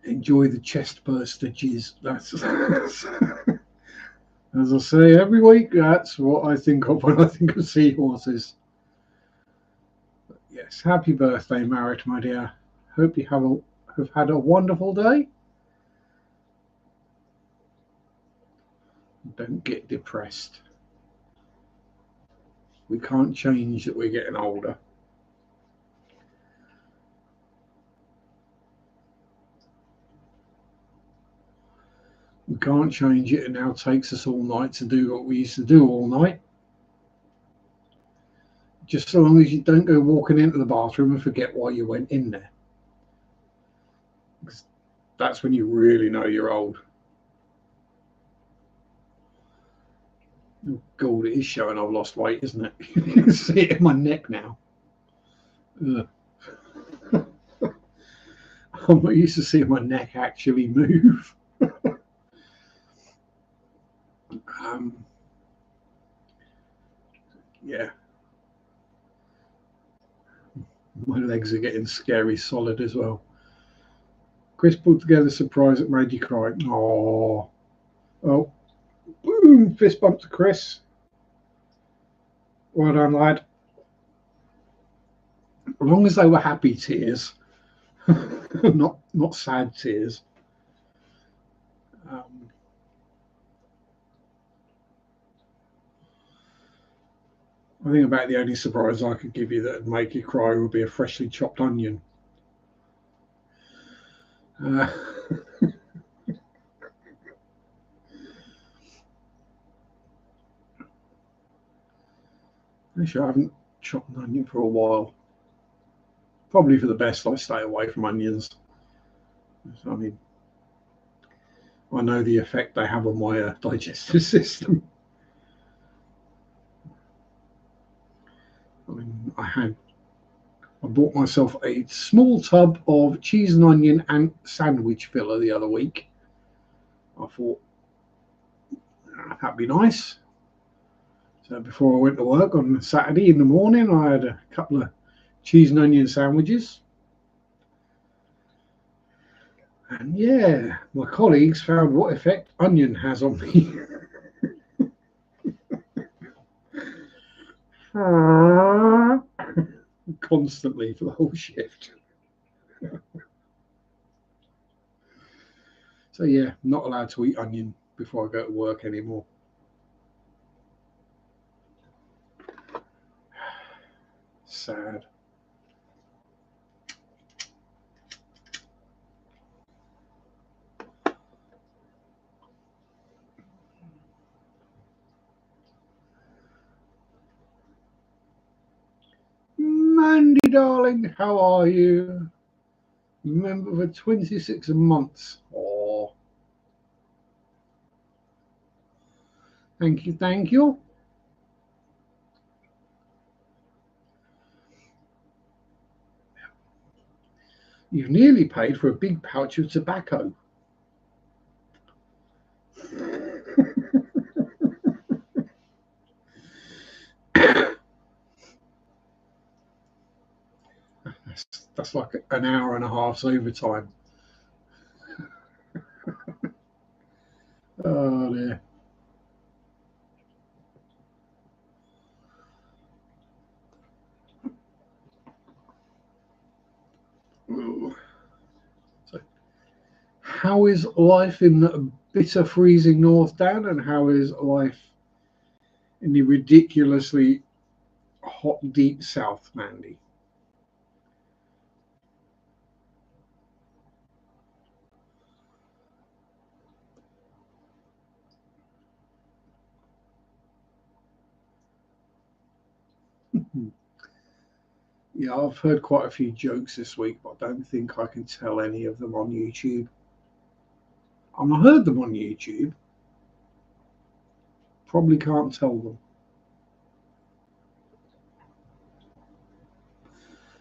Enjoy the chest burstages. That's as I say every week. That's what I think of when I think of seahorses. But yes, happy birthday, Marit, my dear. Hope you have had a wonderful day. Don't get depressed. We can't change that we're getting older. We can't change it. It now takes us all night to do what we used to do all night. Just so long as you don't go walking into the bathroom and forget why you went in there. Because that's when you really know you're old. Oh, God, it is showing I've lost weight, isn't it? You can see it in my neck now. Ugh. I'm not used to seeing my neck actually move. Yeah. My legs are getting scary solid as well. Chris pulled together a surprise that made you cry. Oh, boom! Fist bump to Chris. Well done, lad. As long as they were happy tears. not sad tears. I think about the only surprise I could give you that would make you cry would be a freshly chopped onion. I haven't chopped an onion for a while. Probably for the best I stay away from onions. I mean, I know the effect they have on my digestive system. I mean, I bought myself a small tub of cheese and onion and sandwich filler the other week. I thought that'd be nice. So before I went to work on Saturday in the morning, I had a couple of cheese and onion sandwiches. And yeah, my colleagues found what effect onion has on me. Constantly for the whole shift. So yeah, not allowed to eat onion before I go to work anymore. Sad. Mandy, darling, how are you? Member for 26 months. Oh, thank you, thank you. You've nearly paid for a big pouch of tobacco. That's like an hour and a half's overtime. Oh dear. So, how is life in the bitter freezing north, Dan, and how is life in the ridiculously hot deep south, Mandy? Yeah, I've heard quite a few jokes this week, but I don't think I can tell any of them on YouTube. I heard them on YouTube. Probably can't tell them.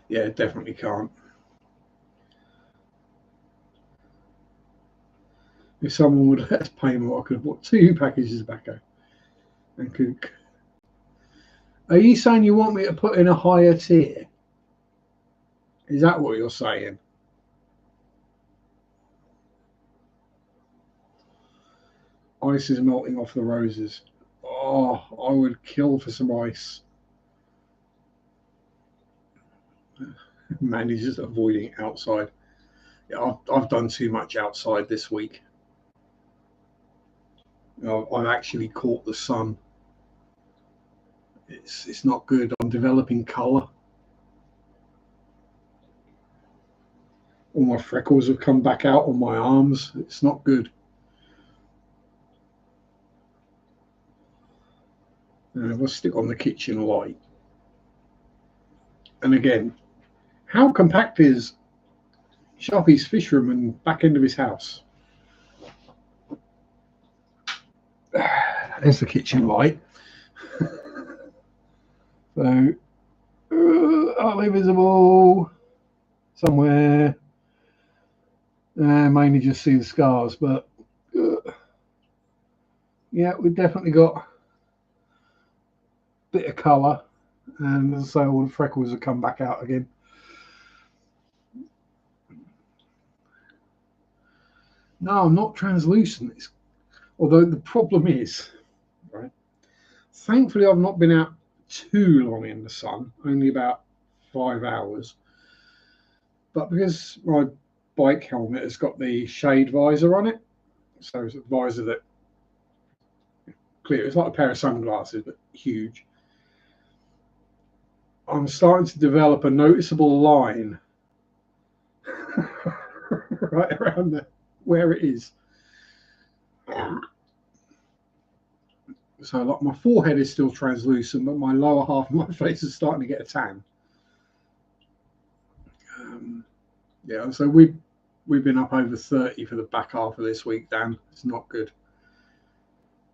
Yeah, definitely can't. If someone would let us pay more, I could have bought 2 packages of tobacco. And could. Are you saying you want me to put in a higher tier? Is that what you're saying? Ice is melting off the roses. Oh, I would kill for some ice. Man, he's just avoiding outside. Yeah, I've done too much outside this week. I've actually caught the sun. It's not good. I'm developing colour. All my freckles have come back out on my arms. It's not good. And if I stick on the kitchen light, and again, how compact is Sharpe's fish room and back end of his house? There's the kitchen light. So, are they visible somewhere? Mainly just see the scars, but yeah, we've definitely got a bit of colour, and as I say, all the freckles have come back out again. No, I'm not translucent. Although the problem is, right? Thankfully, I've not been out too long in the sun, only about 5 hours. But because bike helmet has got the shade visor on it, so it's a visor that clear. It's like a pair of sunglasses, but huge. I'm starting to develop a noticeable line right around where it is. So like my forehead is still translucent, but my lower half of my face is starting to get a tan. Yeah, so we've been up over 30 for the back half of this week, Dan. It's not good.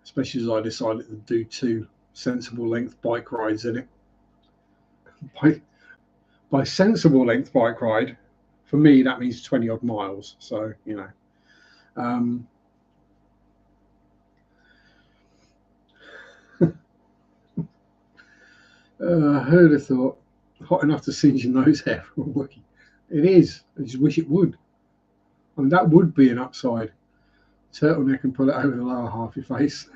Especially as I decided to do 2 sensible length bike rides in it. By sensible length bike ride, for me that means 20 odd miles. So, you know. Who'd have thought hot enough to singe your nose hair for a wookie? It is. I just wish it would. I mean, that would be an upside. Turtleneck and pull it over the lower half of your face.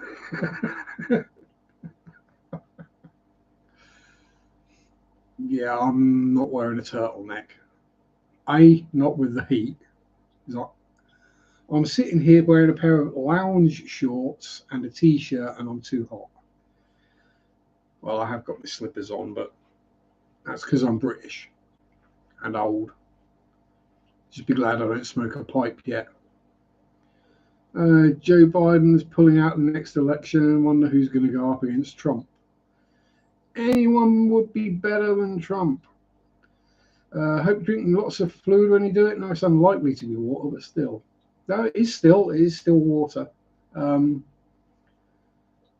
Yeah, I'm not wearing a turtleneck. Not with the heat. I'm sitting here wearing a pair of lounge shorts and a t-shirt, and I'm too hot. Well, I have got my slippers on, but that's because I'm British and old. Just be glad I don't smoke a pipe yet. Joe Biden's pulling out the next election, and wonder who's going to go up against Trump. Anyone would be better than Trump. Hope drinking lots of fluid when you do it. No, it's unlikely to be water, but still. No, it is still water.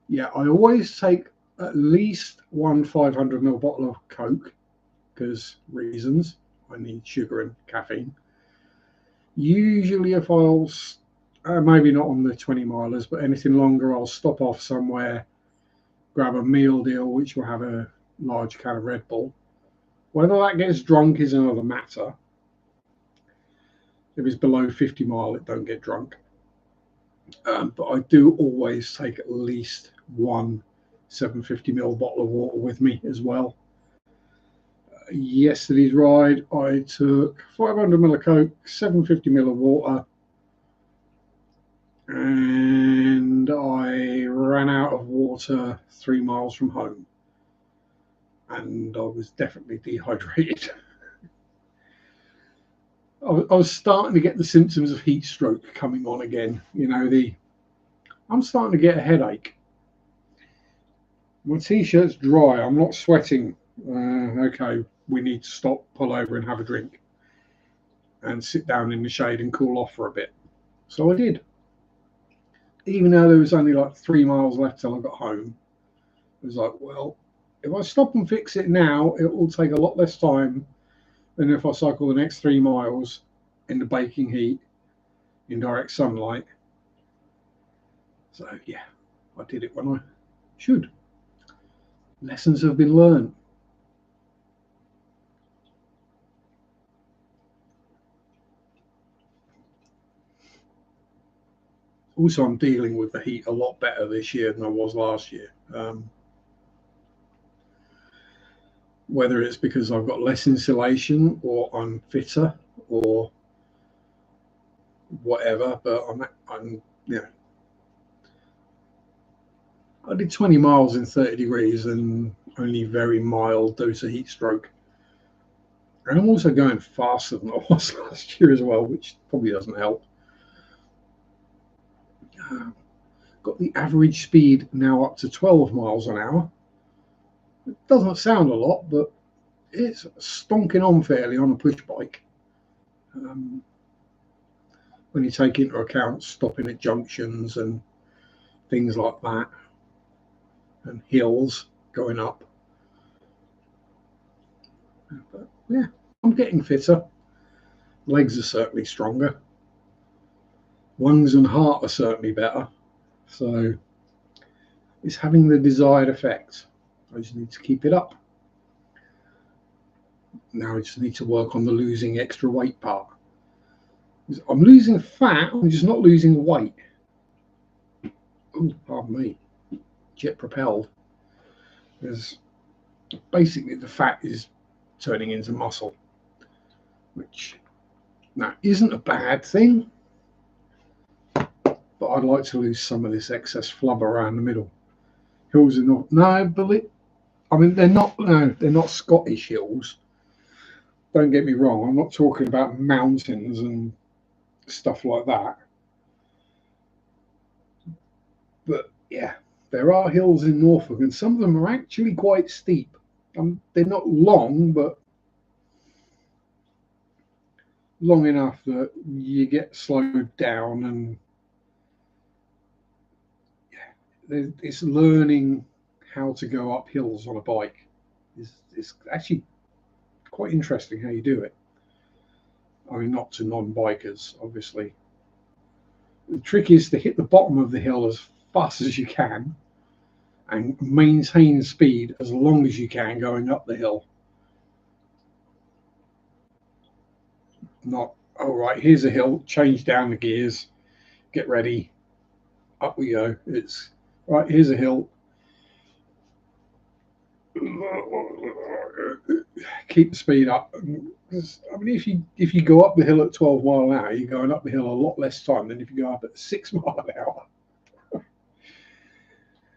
Yeah, I always take at least one 500ml bottle of Coke, because reasons. I need sugar and caffeine. Usually if I'll, maybe not on the 20 milers, but anything longer, I'll stop off somewhere, grab a meal deal, which will have a large can of Red Bull. Whether that gets drunk is another matter. If it's below 50 mile, it don't get drunk. But I do always take at least one 750ml bottle of water with me as well. Yesterday's ride, I took 500ml of Coke, 750ml of water, and I ran out of water 3 miles from home, and I was definitely dehydrated. I was starting to get the symptoms of heat stroke coming on again. You know, I'm starting to get a headache. My t-shirt's dry. I'm not sweating. Okay, we need to stop, pull over and have a drink and sit down in the shade and cool off for a bit. So I did. Even though there was only like 3 miles left till I got home, I was like, well, if I stop and fix it now, it will take a lot less time than if I cycle the next 3 miles in the baking heat in direct sunlight. So yeah, I did it when I should. Lessons have been learned. Also, I'm dealing with the heat a lot better this year than I was last year. Whether it's because I've got less insulation or I'm fitter or whatever, but I'm you know, I did 20 miles in 30 degrees and only very mild dose of heat stroke. And I'm also going faster than I was last year as well, which probably doesn't help. Got the average speed now up to 12 miles an hour. It doesn't sound a lot, but it's stonking on fairly on a push bike. When you take into account stopping at junctions and things like that, and hills going up. But yeah, I'm getting fitter. Legs are certainly stronger. Lungs and heart are certainly better. So it's having the desired effect. I just need to keep it up. Now I just need to work on the losing extra weight part. I'm losing fat, I'm just not losing weight. Oh, pardon me. Jet propelled. Because basically the fat is turning into muscle, which That isn't a bad thing, but I'd like to lose some of this excess flub around the middle. Hills are not, no, but I mean, they're not, no, they're not Scottish hills. Don't get me wrong. I'm not talking about mountains and stuff like that. But yeah, there are hills in Norfolk, and some of them are actually quite steep. They're not long, but long enough that you get slowed down, and it's learning how to go up hills on a bike. It's actually quite interesting how you do it. I mean, not to non-bikers, obviously. The trick is to hit the bottom of the hill as fast as you can and maintain speed as long as you can going up the hill. Not, oh, right, here's a hill, change down the gears, get ready, up we go. It's, right, here's a hill. Keep the speed up. I mean, if you go up the hill at 12 mile an hour, you're going up the hill a lot less time than if you go up at 6 mile an hour.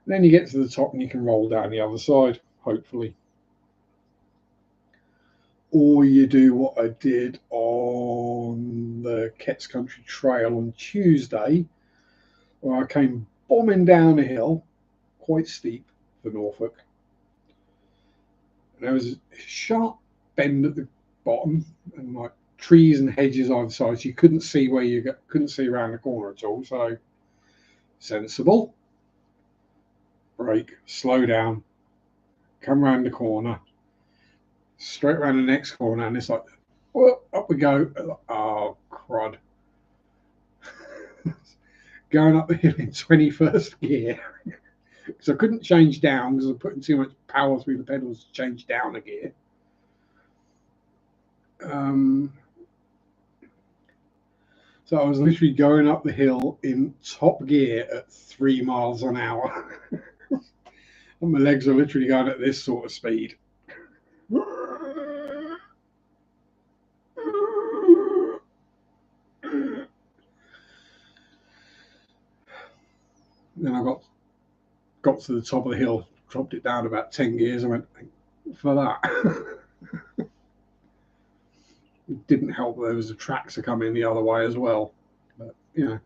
Then you get to the top and you can roll down the other side, hopefully. Or you do what I did on the Ketts Country Trail on Tuesday, where I came bombing down a hill, quite steep for Norfolk. And there was a sharp bend at the bottom, and like trees and hedges either side, so you couldn't see where couldn't see around the corner at all. So sensible. Brake, slow down, come around the corner, straight around the next corner, and it's like, well, up we go. Oh, crud. Going up the hill in 21st gear. Because I couldn't change down because I was putting too much power through the pedals to change down a gear. So I was literally going up the hill in top gear at 3 miles an hour. And my legs are literally going at this sort of speed. Then I got to the top of the hill, dropped it down about 10 gears. I went, for that. It didn't help there was a tractor coming the other way as well. But, you know,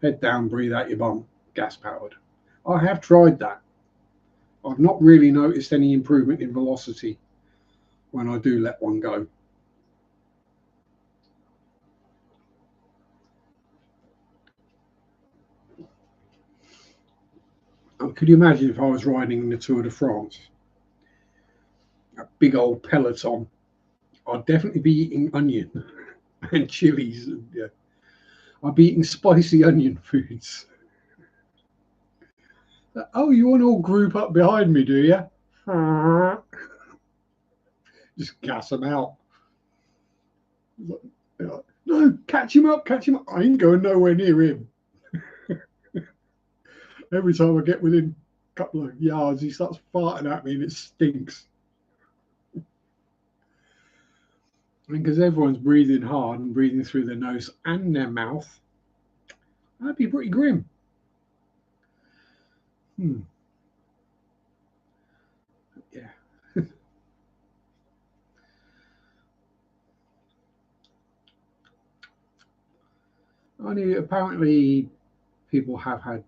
head down, breathe out your bum, gas powered. I have tried that. I've not really noticed any improvement in velocity when I do let one go. Could you imagine if I was riding in the Tour de France? A big old peloton. I'd definitely be eating onion and chilies. And, yeah. I'd be eating spicy onion foods. Oh, you want to all group up behind me, do you? Just gas them out. No, catch him up, catch him up. I ain't going nowhere near him. Every time I get within a couple of yards, he starts farting at me and it stinks. Because everyone's breathing hard and breathing through their nose and their mouth, that'd be pretty grim. Yeah. Only apparently people have had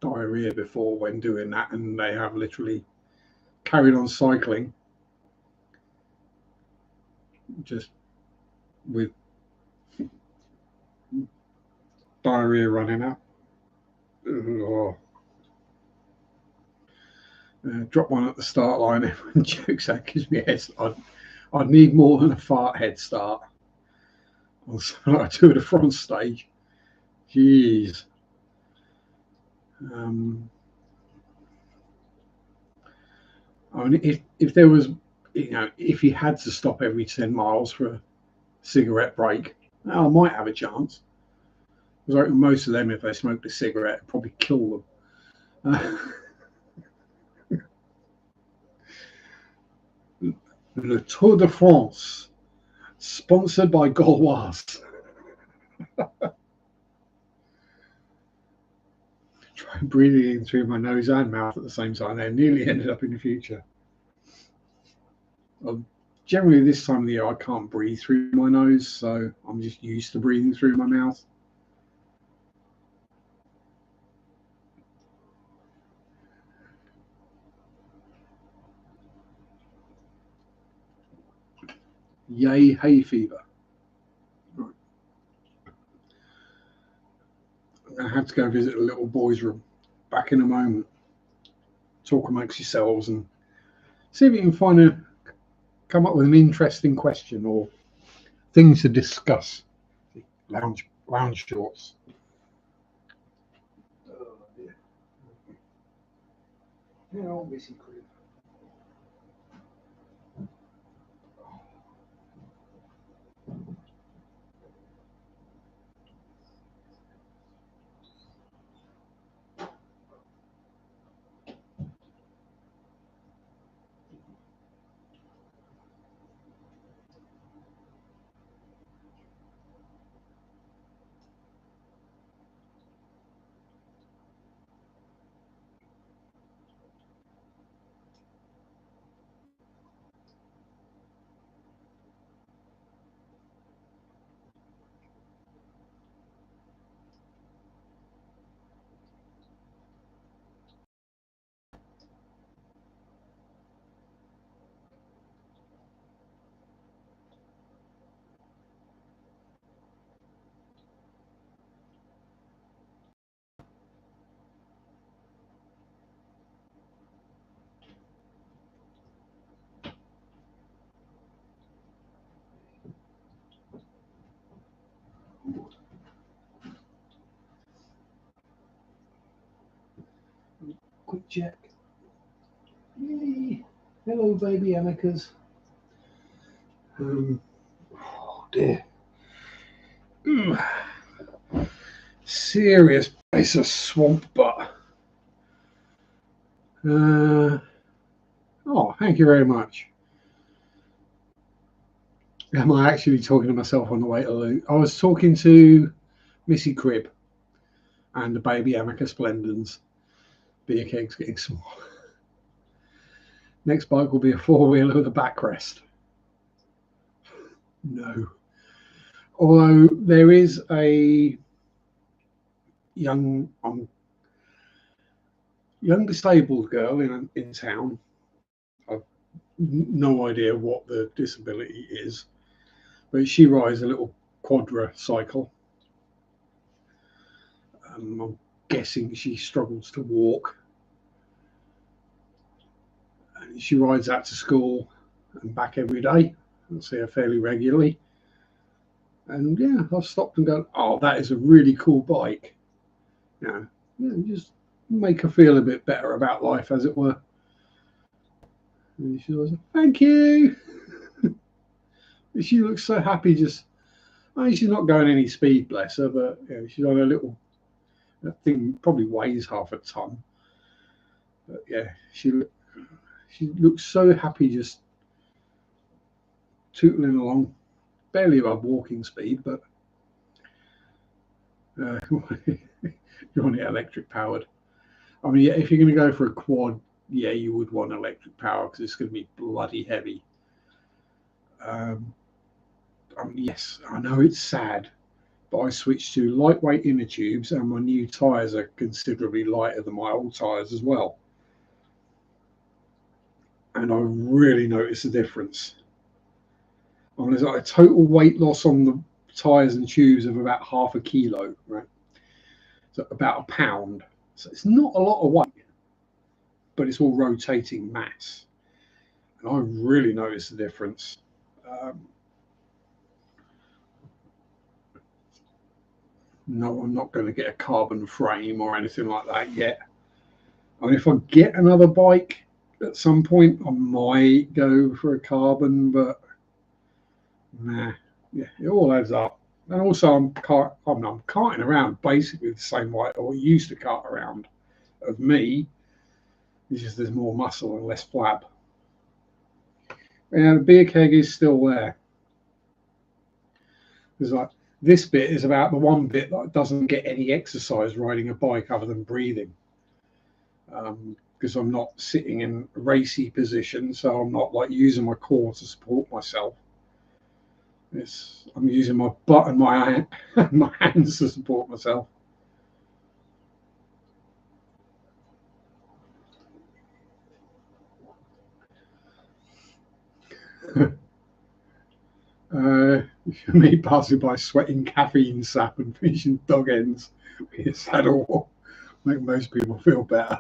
diarrhea before when doing that, and they have literally carried on cycling just with diarrhea running out. Oh. Drop one at the start line. Everyone jokes that gives me heads. I'd need more than a fart head start on something like a Tour de France stage. Jeez. I mean, if there was, you know, if you had to stop every 10 miles for a cigarette break, I might have a chance. Because I reckon most of them, if they smoked a cigarette, it'd probably kill them. Le Tour de France, Sponsored by Gauloise. Try breathing in through my nose and mouth at the same time. They nearly ended up in the future. Generally, this time of the year, I can't breathe through my nose, so I'm just used to breathing through my mouth. Yay, hay fever. Right. I'm going to have to go visit the little boys' room. Back in a moment. Talk amongst yourselves and see if you can come up with an interesting question or things to discuss. Lounge shorts. Oh dear. How missy crib. Quick check. Yay. Hello, baby amicas. Oh dear. Serious place of swamp butt. Oh, thank you very much. Am I actually talking to myself on the way to Luke? I was talking to Missy Crib and the baby Amica Splendens. Beer keg's getting small. Next bike will be a four-wheeler with a backrest. No. Although there is a young disabled girl in town. I've no idea what the disability is, but she rides a little quadricycle. I'm guessing she struggles to walk. And she rides out to school and back every day. I see her fairly regularly. And yeah, I've stopped and gone, oh, that is a really cool bike. Yeah, just make her feel a bit better about life, as it were. And she was like, thank you. She looks so happy. Just, I mean, she's not going any speed, bless her, but she's on a little. That thing probably weighs half a ton. But yeah, she looks so happy, just tootling along, barely above walking speed, but you want it electric powered. I mean, yeah, if you're going to go for a quad, yeah, you would want electric power because it's going to be bloody heavy. I mean, yes, I know it's sad, but I switched to lightweight inner tubes and my new tyres are considerably lighter than my old tyres as well. And I really noticed a difference. I mean, there's like a total weight loss on the tyres and tubes of about half a kilo, right? So about a pound. So it's not a lot of weight, but it's all rotating mass. And I really noticed the difference. No, I'm not going to get a carbon frame or anything like that yet. I mean, if I get another bike at some point, I might go for a carbon, but nah, yeah, it all adds up. And also, I'm carting around basically the same weight I used to cart around of me. It's just there's more muscle and less flab. And the beer keg is still there. Because like this bit is about the one bit that doesn't get any exercise riding a bike other than breathing. Because I'm not sitting in a racy position, so I'm not like using my core to support myself. I'm using my butt and my hands to support myself. Me passing by sweating caffeine sap and finishing dog ends with his saddle will make most people feel better.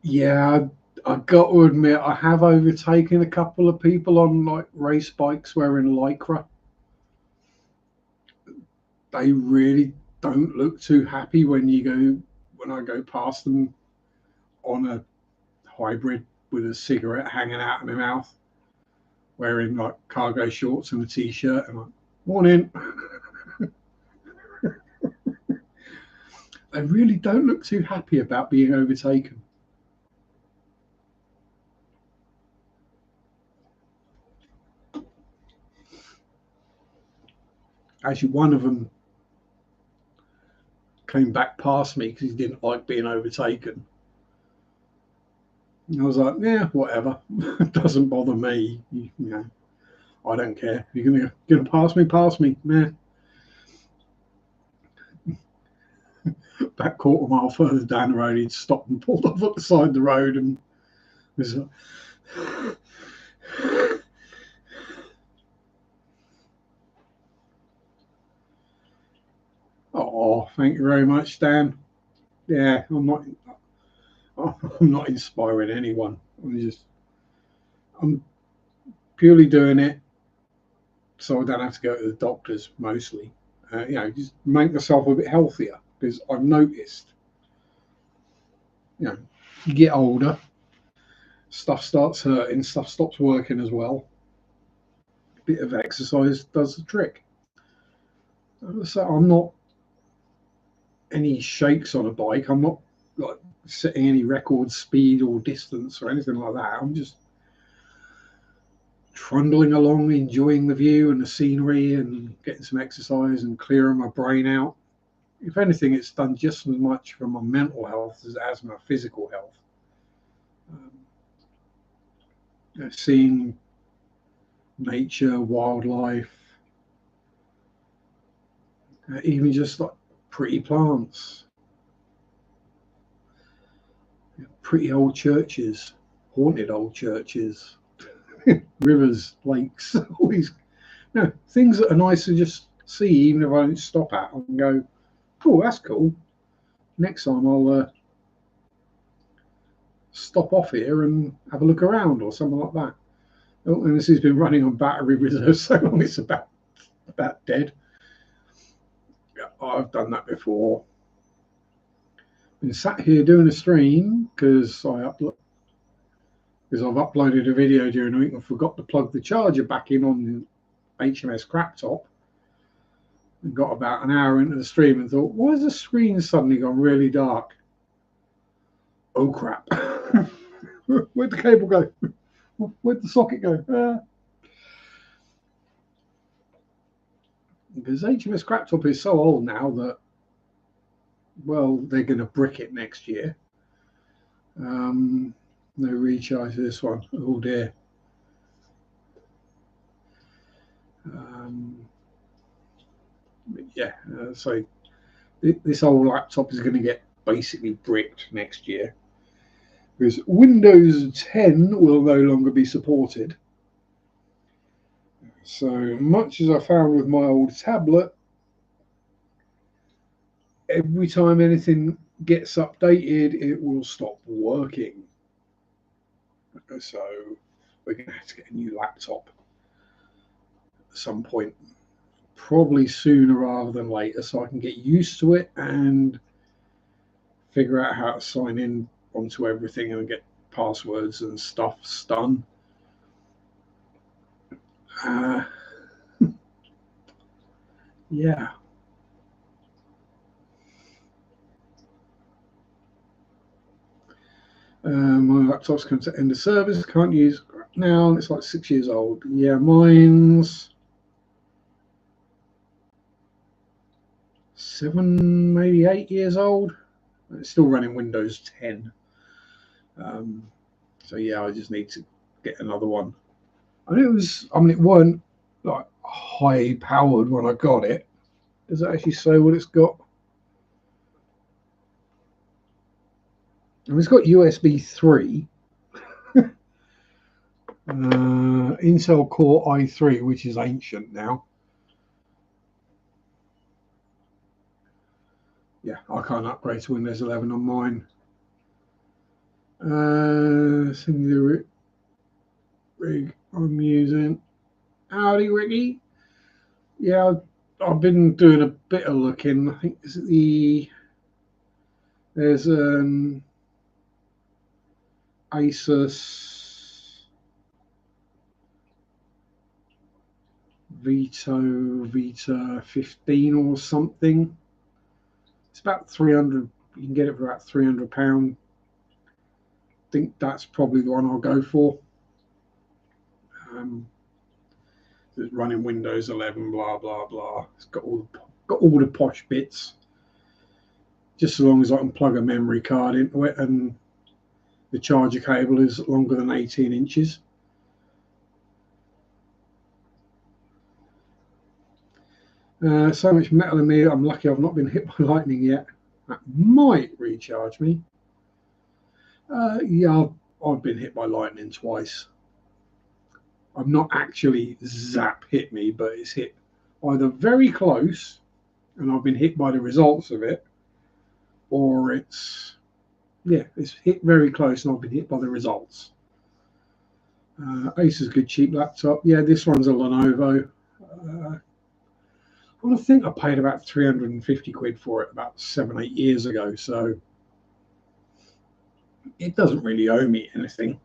Yeah, I got to admit, I have overtaken a couple of people on like race bikes wearing lycra. They really don't look too happy when I go past them on a hybrid with a cigarette hanging out of my mouth, wearing like cargo shorts and a t-shirt, and like, morning. They really don't look too happy about being overtaken. Actually, one of them came back past me because he didn't like being overtaken. And I was like, yeah, whatever. It doesn't bother me. You know, I don't care. You're gonna pass me, man. About quarter mile further down the road, he'd stopped and pulled off at the side of the road and was like, oh, thank you very much, Dan. Yeah, I'm not inspiring anyone. I'm purely doing it so I don't have to go to the doctors mostly. Just make myself a bit healthier because I've noticed, you get older, stuff starts hurting, stuff stops working as well. A bit of exercise does the trick. So I'm not any shakes on a bike. I'm not like setting any record speed or distance or anything like that. I'm just trundling along, enjoying the view and the scenery and getting some exercise and clearing my brain out. If anything, it's done just as much for my mental health as it has my physical health. Seeing nature, wildlife, even just like pretty plants, pretty old churches, haunted old churches, rivers, lakes, all these things that are nice to just see, even if I don't stop at and go, oh, that's cool. Next time I'll stop off here and have a look around or something like that. Oh, and this has been running on battery reserve so long it's about dead. I've done that before. Been sat here doing a stream because I've uploaded a video during the week and forgot to plug the charger back in on the HMS crap top. And got about an hour into the stream and thought, why has the screen suddenly gone really dark? Oh crap. Where'd the cable go? Where'd the socket go? Because HMS crap top is so old now that, well, they're going to brick it next year. No recharge for this one. Oh dear. So this old laptop is going to get basically bricked next year because Windows 10 will no longer be supported. So much as I found with my old tablet, every time anything gets updated, it will stop working. So we're going to have to get a new laptop at some point, probably sooner rather than later, so I can get used to it and figure out how to sign in onto everything and get passwords and stuff done. Yeah. My laptop's come to end of service. Can't use now, and it's like 6 years old. Yeah, mine's 7, maybe 8 years old. It's still running Windows 10. Um, so yeah, I just need to get another one. And it was, I mean, it weren't like high powered when I got it. Does it actually say what it's got? I mean, it's got USB 3, Intel Core i3, which is ancient now. Yeah, I can't upgrade to Windows 11 on mine. Send the rig I'm using. Howdy, Ricky. Yeah, I've been doing a bit of looking. I think there's Asus Vita 15 or something. It's about 300. You can get it for about £300. I think that's probably the one I'll go for. Um, it's running Windows 11, blah blah blah. It's got all the posh bits. Just as long as I can plug a memory card into it, and the charger cable is longer than 18 inches. So much metal in me. I'm lucky I've not been hit by lightning yet. That might recharge me. Yeah, I've been hit by lightning twice. I've not actually zap hit me, but it's hit either very close, and I've been hit by the results of it, or it's hit very close, and I've been hit by the results. Ace is a good cheap laptop. Yeah, this one's a Lenovo. I think I paid about 350 quid for it about 7, 8 years ago, so it doesn't really owe me anything.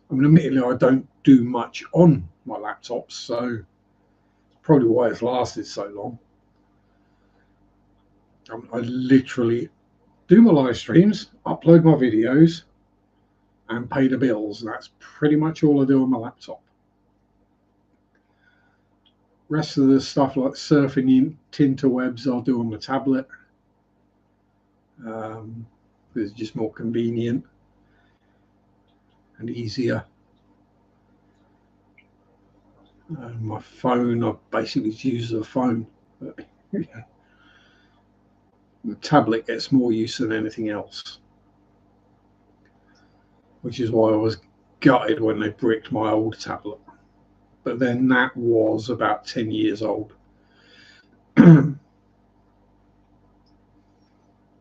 I mean, admittedly, I don't do much on my laptops, so probably why it's lasted so long. I literally do my live streams, upload my videos, and pay the bills. And that's pretty much all I do on my laptop. Rest of the stuff like surfing in tinterwebs, I'll do on the tablet. It's just more convenient and easier. My phone, I basically use the phone. The tablet gets more use than anything else, which is why I was gutted when they bricked my old tablet. But then that was about 10 years old.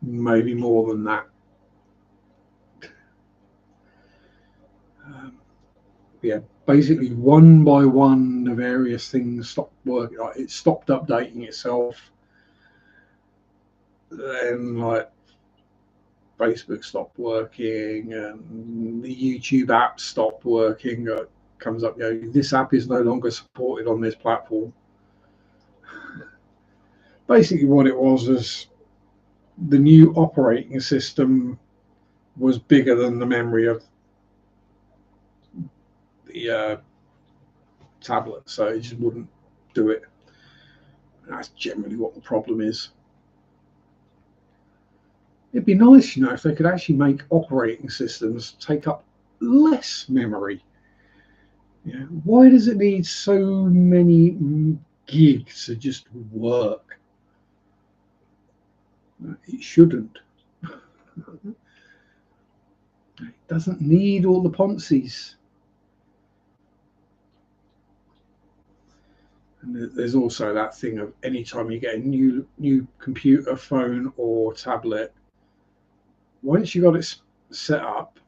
Maybe more than that. Yeah, basically one by one, the various things stopped working. Like it stopped updating itself. Then, like, Facebook stopped working, and the YouTube app stopped working. It comes up, this app is no longer supported on this platform. Basically, what it was the new operating system was bigger than the memory of the tablet, so it just wouldn't do it. That's generally what the problem is. It'd be nice, if they could actually make operating systems take up less memory. Why does it need so many gigs to just work? It shouldn't. It doesn't need all the Ponzi's. And there's also that thing of anytime you get a new computer, phone, or tablet, once you got it set up,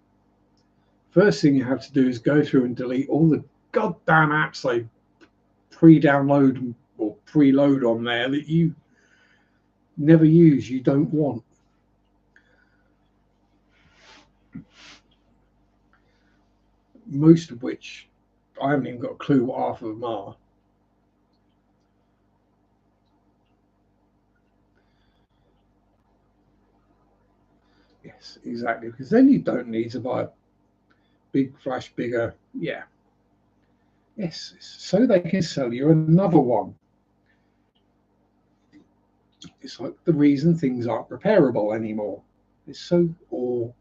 first thing you have to do is go through and delete all the goddamn apps they pre-download or preload on there that you never use, you don't want. Most of which I haven't even got a clue what half of them are. Yes, exactly. Because then you don't need to buy a big flash, bigger. Yeah. Yes, so they can sell you another one. It's like the reason things aren't repairable anymore. It's so, or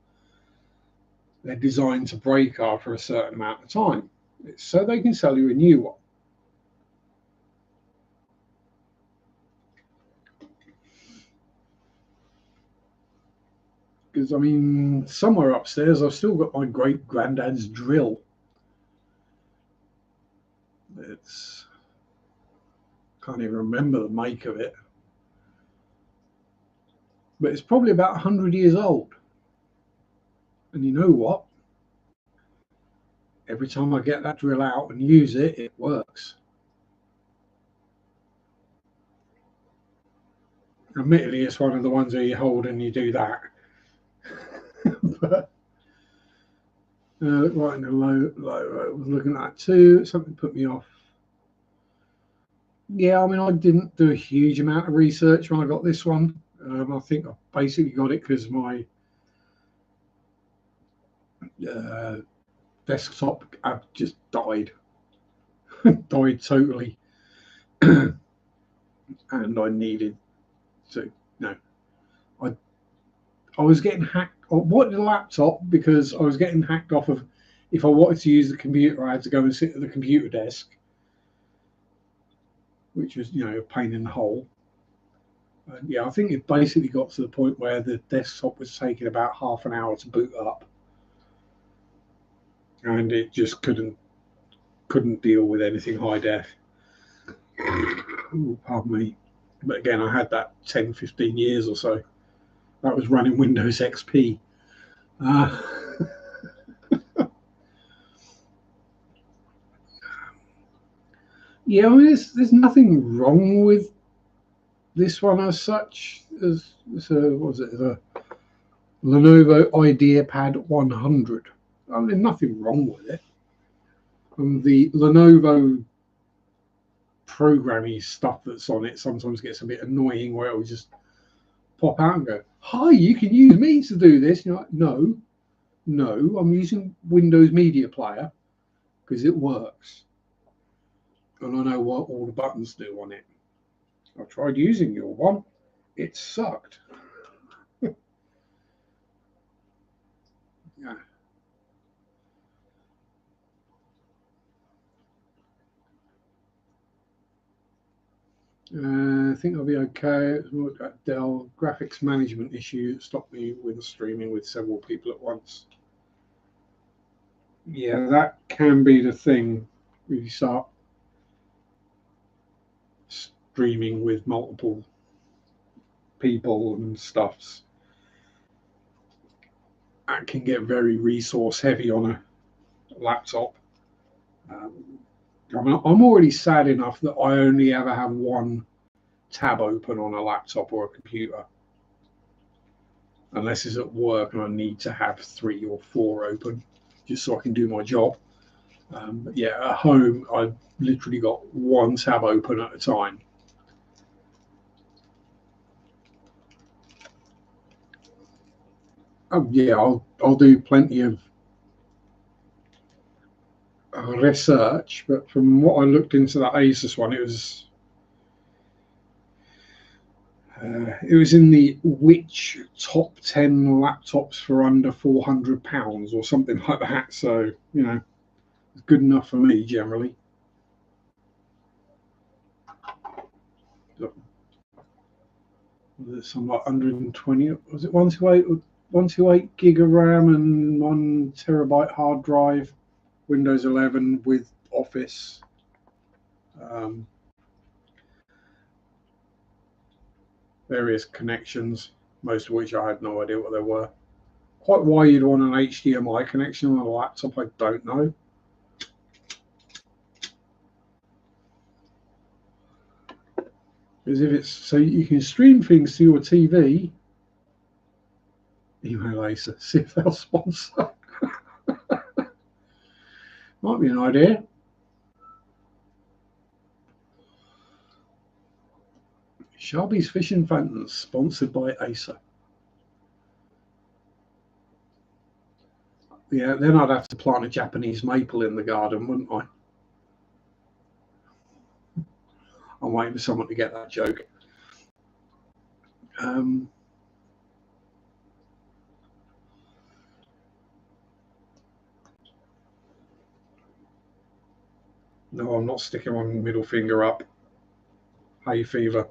they're designed to break after a certain amount of time. It's so they can sell you a new one. Because, I mean, somewhere upstairs, I've still got my great granddad's drill. It's, can't even remember the make of it. But it's probably about 100 years old. And you know what? Every time I get that drill out and use it, it works. Admittedly, it's one of the ones where you hold and you do that. But right in the low, I was looking at that too. Something put me off. Yeah, I mean, I didn't do a huge amount of research when I got this one. I think I basically got it because my desktop app just died, died totally, and I needed to. No, I was getting hacked. I wanted a laptop because I was getting hacked off of. If I wanted to use the computer, I had to go and sit at the computer desk, which was, a pain in the hole. And yeah, I think it basically got to the point where the desktop was taking about half an hour to boot up, and it just couldn't deal with anything high def. Ooh, pardon me. But again, I had that 10, 15 years or so. That was running Windows XP. Yeah, I mean, there's nothing wrong with this one as such. As what was it? The Lenovo IdeaPad 100. I mean, nothing wrong with it. And the Lenovo programming stuff that's on it sometimes gets a bit annoying, where it will just pop out and go, "Hi, you can use me to do this." You're like, no, I'm using Windows Media Player because it works, and I know what all the buttons do on it. I tried using your one; it sucked. Yeah. I think I'll be okay. That Dell graphics management issue stopped me with streaming with several people at once. Yeah, that can be the thing. You start streaming with multiple people and stuffs. That can get very resource heavy on a laptop. I mean, I'm already sad enough that I only ever have one tab open on a laptop or a computer, unless it's at work and I need to have 3 or 4 open just so I can do my job. But yeah, at home, I've literally got one tab open at a time. Oh yeah, I'll do plenty of research, but from what I looked into that Asus one, it was in the which top 10 laptops for under £400 or something like that. So it's good enough for me generally. Some like 120. Was it 128 gig of RAM and 1 terabyte hard drive? Windows 11 with Office. Various connections, most of which I had no idea what they were. Quite why you'd want an HDMI connection on a laptop, I don't know. Because if it's so you can stream things to your TV, email Acer, see if they'll sponsor. Might be an idea. Sharpe's Fishing Fountains, sponsored by Acer. Yeah, then I'd have to plant a Japanese maple in the garden, wouldn't I? I'm waiting for someone to get that joke. No, I'm not sticking my middle finger up. Hay fever.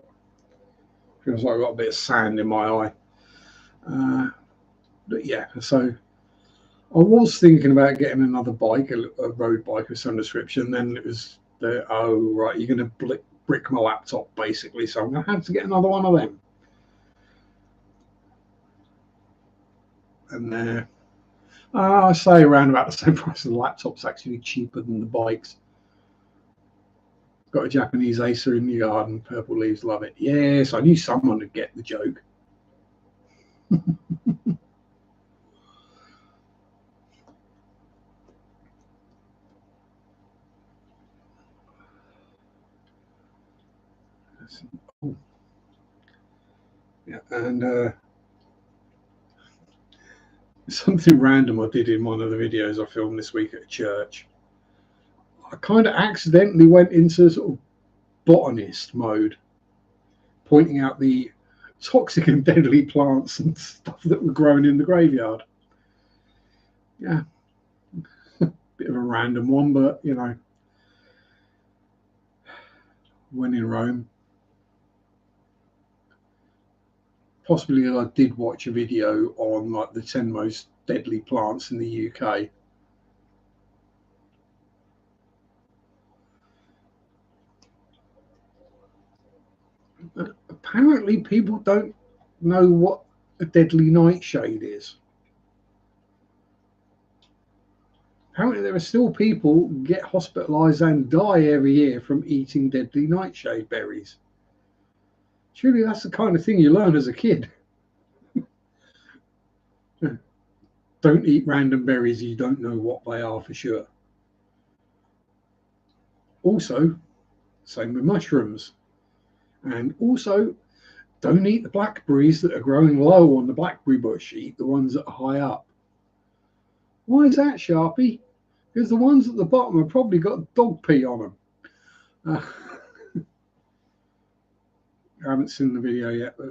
Feels like I've got a bit of sand in my eye. But yeah, so I was thinking about getting another bike, a road bike of some description. Then it was oh right, you're going to brick my laptop basically, so I'm going to have to get another one of them. And I say around about the same price. The laptop's actually cheaper than the bikes. Got a Japanese Acer in the garden. Purple leaves, love it. Yes, I knew someone would get the joke. Yeah, and something random I did in one of the videos I filmed this week at a church. I kind of accidentally went into sort of botanist mode, pointing out the toxic and deadly plants and stuff that were growing in the graveyard. Yeah, bit of a random one, but you know, when in Rome. Possibly I did watch a video on like the 10 most deadly plants in the UK. But apparently people don't know what a deadly nightshade is. Apparently there are still people who get hospitalised and die every year from eating deadly nightshade berries. Surely that's the kind of thing you learn as a kid. Don't eat random berries you don't know what they are for sure. Also, same with mushrooms. And also, don't eat the blackberries that are growing low on the blackberry bush. Eat the ones that are high up. Why is that, Sharpie? Because the ones at the bottom have probably got dog pee on them. I haven't seen the video yet, but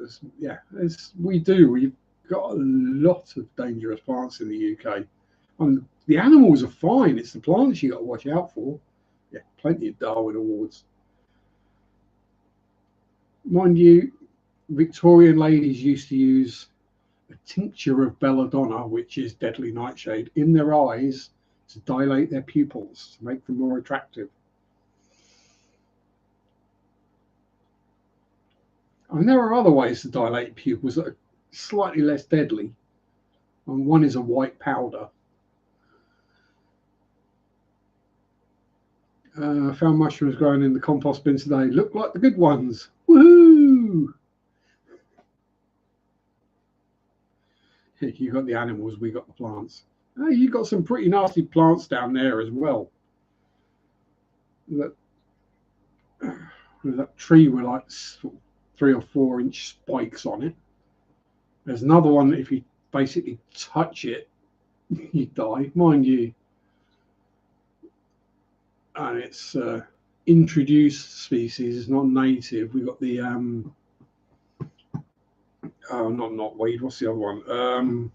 we've got a lot of dangerous plants in the UK. And the animals are fine. It's the plants you got to watch out for. Yeah, plenty of Darwin awards. Mind you, Victorian ladies used to use a tincture of belladonna, which is deadly nightshade, in their eyes to dilate their pupils, to make them more attractive. I mean, there are other ways to dilate pupils that are slightly less deadly. And one is a white powder. I found mushrooms growing in the compost bin today. Look like the good ones. Woohoo! You got the animals, we got the plants. Oh, you got some pretty nasty plants down there as well. That tree with like 3 or 4 inch spikes on it. There's another one that if you basically touch it, you die, mind you. And it's introduced species, it's not native. We've got the not weed. What's the other one?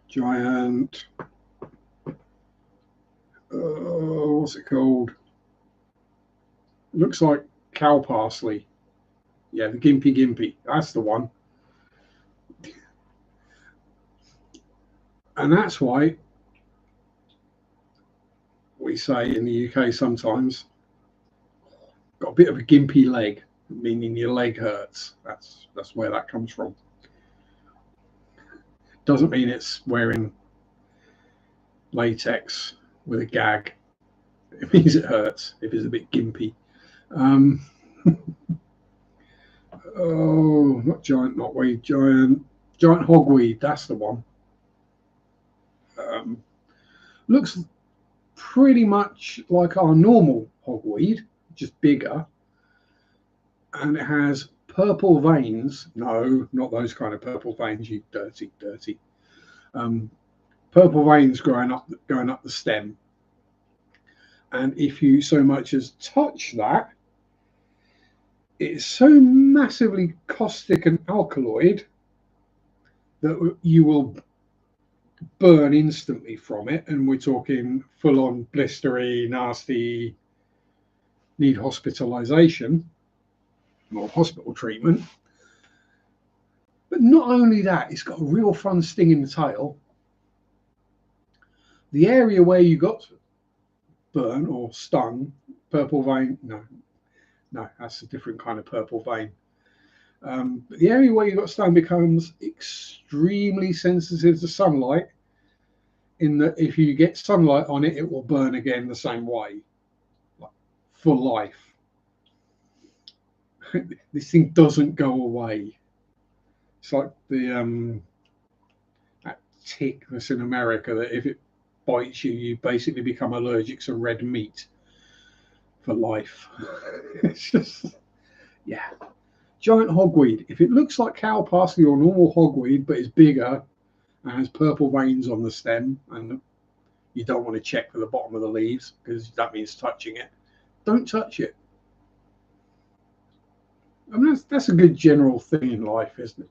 Giant. What's it called? Looks like cow parsley. Yeah, the gimpy. That's the one. And that's why we say in the UK sometimes, got a bit of a gimpy leg, meaning your leg hurts. That's where that comes from. Doesn't mean it's wearing latex with a gag. It means it hurts if it's a bit gimpy. Oh, not giant knotweed, giant hogweed. That's the one. Looks pretty much like our normal hogweed, just bigger, and it has purple veins. No, not those kind of purple veins, you dirty. purple veins going up the stem. And if you so much as touch that, it's so massively caustic and alkaloid that you will burn instantly from it. And we're talking full on blistery, nasty, need hospitalization or hospital treatment. But not only that, it's got a real fun sting in the tail. The area where you got burnt or stung, purple vein, no, that's a different kind of purple vein. But the area where you got stung becomes extremely sensitive to sunlight, in that if you get sunlight on it, it will burn again the same way, like, for life. This thing doesn't go away. It's like the that tick that's in America, that if it bites you, you basically become allergic to red meat for life. It's just, yeah. Giant hogweed. If it looks like cow parsley or normal hogweed, but it's bigger and has purple veins on the stem, and you don't want to check for the bottom of the leaves because that means touching it, don't touch it. I mean, that's a good general thing in life, isn't it?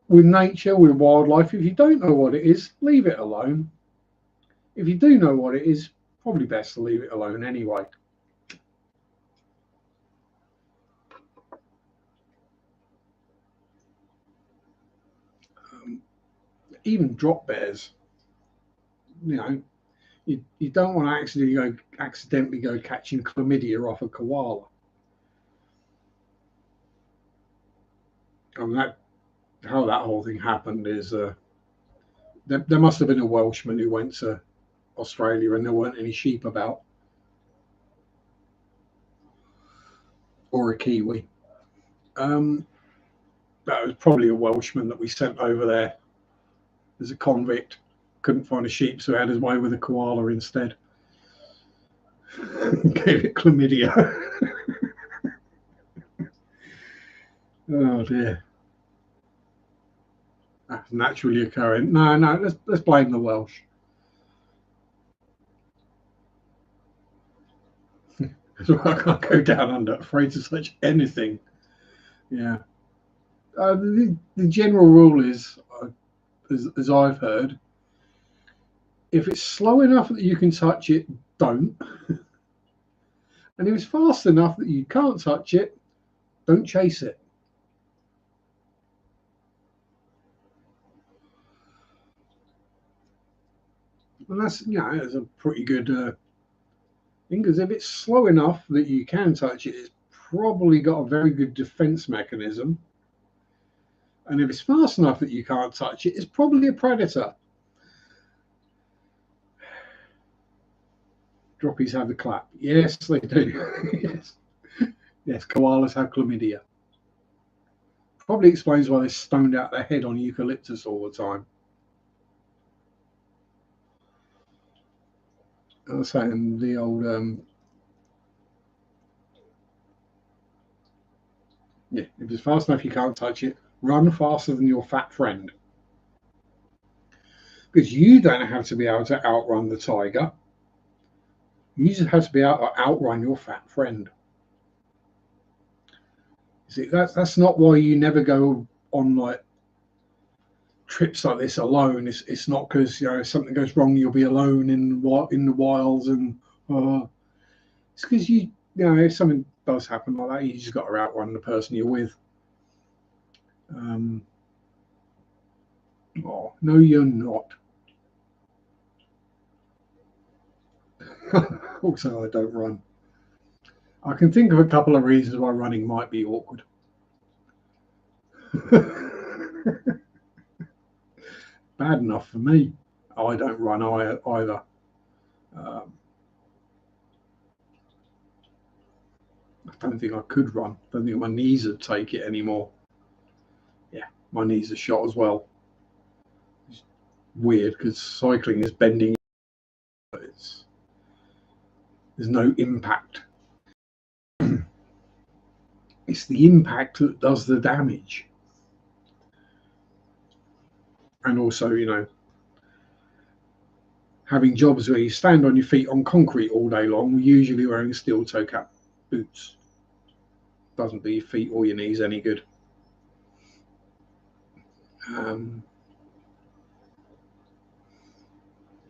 With nature, with wildlife, if you don't know what it is, leave it alone. If you do know what it is, probably best to leave it alone anyway. Even drop bears, you know, you don't want to accidentally go catching chlamydia off a koala. And how that whole thing happened is there must have been a Welshman who went to Australia and there weren't any sheep about, or a Kiwi. That was probably a Welshman that we sent over there as a convict. Couldn't find a sheep, so had his way with a koala instead. Gave it chlamydia. Oh dear. That's naturally occurring. No, let's blame the Welsh. I can't go down under, afraid to touch anything. Yeah. The general rule is, as I've heard, if it's slow enough that you can touch it, don't. And if it's fast enough that you can't touch it, don't chase it. And that's a pretty good thing, because if it's slow enough that you can touch it, it's probably got a very good defense mechanism. And if it's fast enough that you can't touch it, it's probably a predator. Droppies have the clap. Yes, they do. Yes, koalas have chlamydia. Probably explains why they're stoned out their head on eucalyptus all the time. I was saying the old if it's fast enough you can't touch it, run faster than your fat friend. Because you don't have to be able to outrun the tiger. You just have to be able to outrun your fat friend. See, that's not why you never go on like trips like this alone. It's not because if something goes wrong you'll be alone in the wilds, and it's because if something does happen like that, you just got to outrun the person you're with. Oh no, you're not. Also, I don't run. I can think of a couple of reasons why running might be awkward. Bad enough for me. I don't run either. I don't think I could run. I don't think my knees would take it anymore. Yeah, my knees are shot as well. It's weird because cycling is bending. There's no impact. It's the impact that does the damage. And also, having jobs where you stand on your feet on concrete all day long, usually wearing steel toe cap boots. Doesn't do your feet or your knees any good. And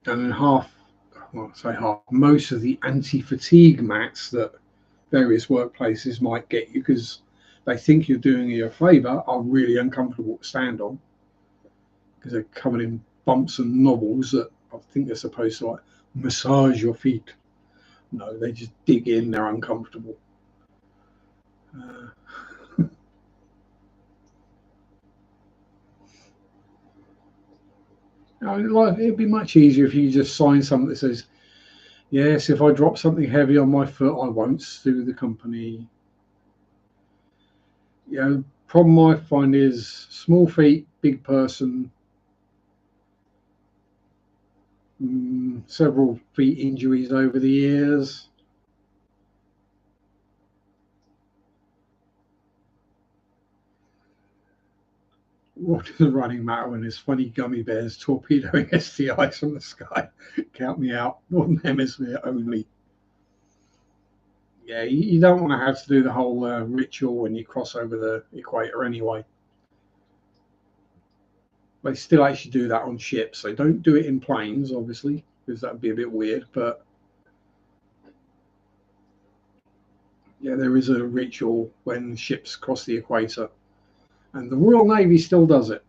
then most of the anti-fatigue mats that various workplaces might get you because they think you're doing you a favour are really uncomfortable to stand on because they're covered in bumps and knobbles that I think they're supposed to like massage your feet. No, they just dig in. They're uncomfortable. It'd be much easier if you just sign something that says, yes, if I drop something heavy on my foot, I won't sue the company. Problem I find is small feet, big person, several feet injuries over the years. What does running matter when there's funny gummy bears torpedoing STIs from the sky? Count me out. Northern Hemisphere only. Yeah, you don't want to have to do the whole ritual when you cross over the equator anyway. They still actually do that on ships. They don't do it in planes, obviously, because that would be a bit weird. But yeah, there is a ritual when ships cross the equator. And the Royal Navy still does it.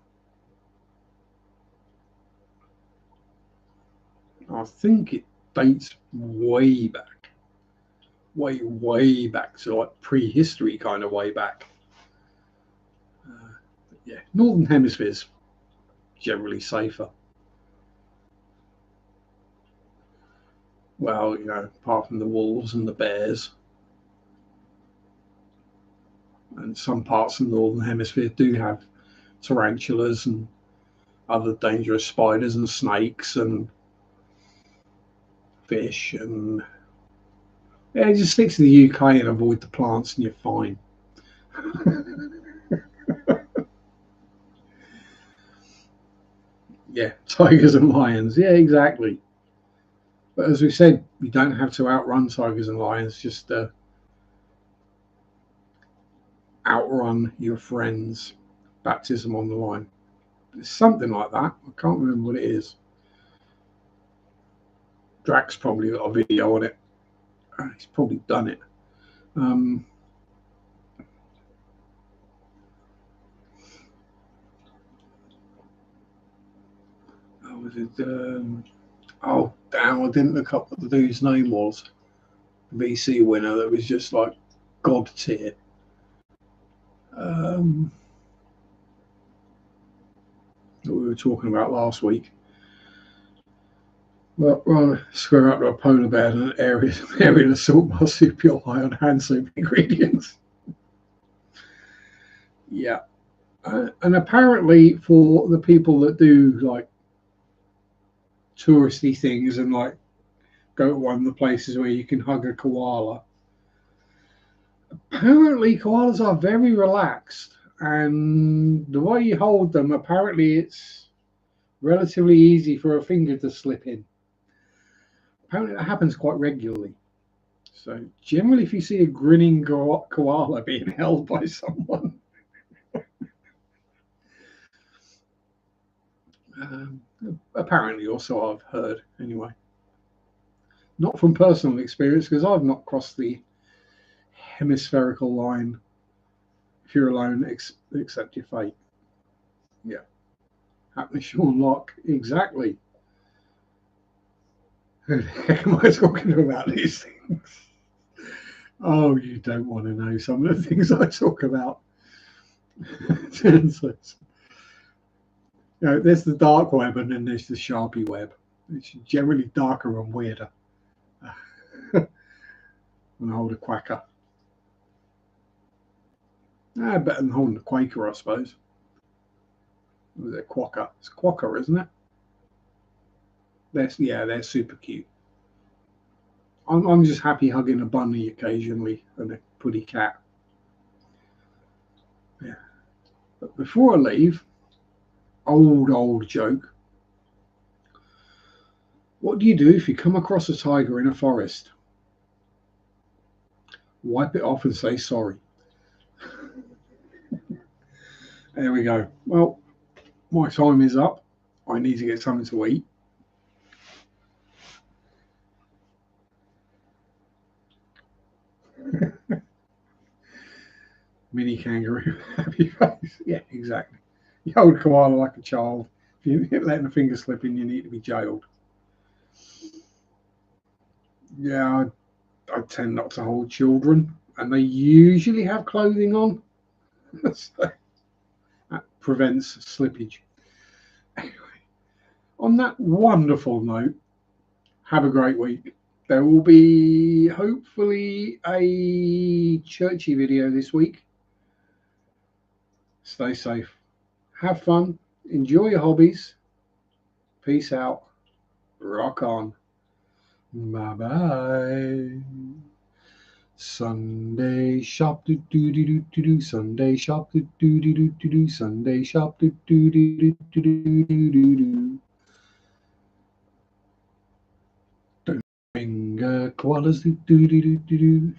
I think it dates way back. Way back to like prehistory kind of way back. Yeah, Northern Hemisphere's generally safer. Well, apart from the wolves and the bears. And some parts of the Northern Hemisphere do have tarantulas and other dangerous spiders and snakes and fish. And yeah, just stick to the UK and avoid the plants and you're fine. Yeah, tigers and lions. Yeah, exactly. But as we said, you don't have to outrun tigers and lions, just outrun your friends. Baptism on the line. It's something like that. I can't remember what it is. Drax probably got a video on it. He's probably done it. Was it? Oh, damn! I didn't look up what the dude's name was. The VC winner that was just like god tier. That we were talking about last week. Well, rather square up to a polar bear than an aerial assault marsupial high on hand soap ingredients. Yeah. And apparently for the people that do like touristy things and like go to one of the places where you can hug a koala, apparently koalas are very relaxed, and the way you hold them, apparently it's relatively easy for a finger to slip in. Apparently that happens quite regularly. So generally if you see a grinning koala being held by someone, apparently, also I've heard anyway. Not from personal experience because I've not crossed the hemispherical line. If you're alone, accept your fate. Yeah. Happily Sean Locke, exactly. Who the heck am I talking about these things? Oh, you don't want to know some of the things I talk about. There's the dark web and then there's the Sharpe web. It's generally darker and weirder. Than hold a quacker. Better than holding a Quaker, I suppose. Was it quacker? It's quacker, isn't it? They're super cute. I'm just happy hugging a bunny occasionally and a putty cat. Yeah. But before I leave, old joke. What do you do if you come across a tiger in a forest? Wipe it off and say sorry. There we go. Well, my time is up. I need to get something to eat. Mini kangaroo, happy face. Yeah, exactly. You hold a koala like a child. If you're letting a finger slip in, you need to be jailed. Yeah, I tend not to hold children, and they usually have clothing on, so that prevents slippage. Anyway, on that wonderful note, have a great week. There will be hopefully a churchy video this week. Stay safe, have fun, enjoy your hobbies. Peace out. Rock on. Bye bye. Sunday shop do do do do do do. Sunday shop do do do do do do. Sunday shop do do do do do do do do. Finger koalas do do do do do do.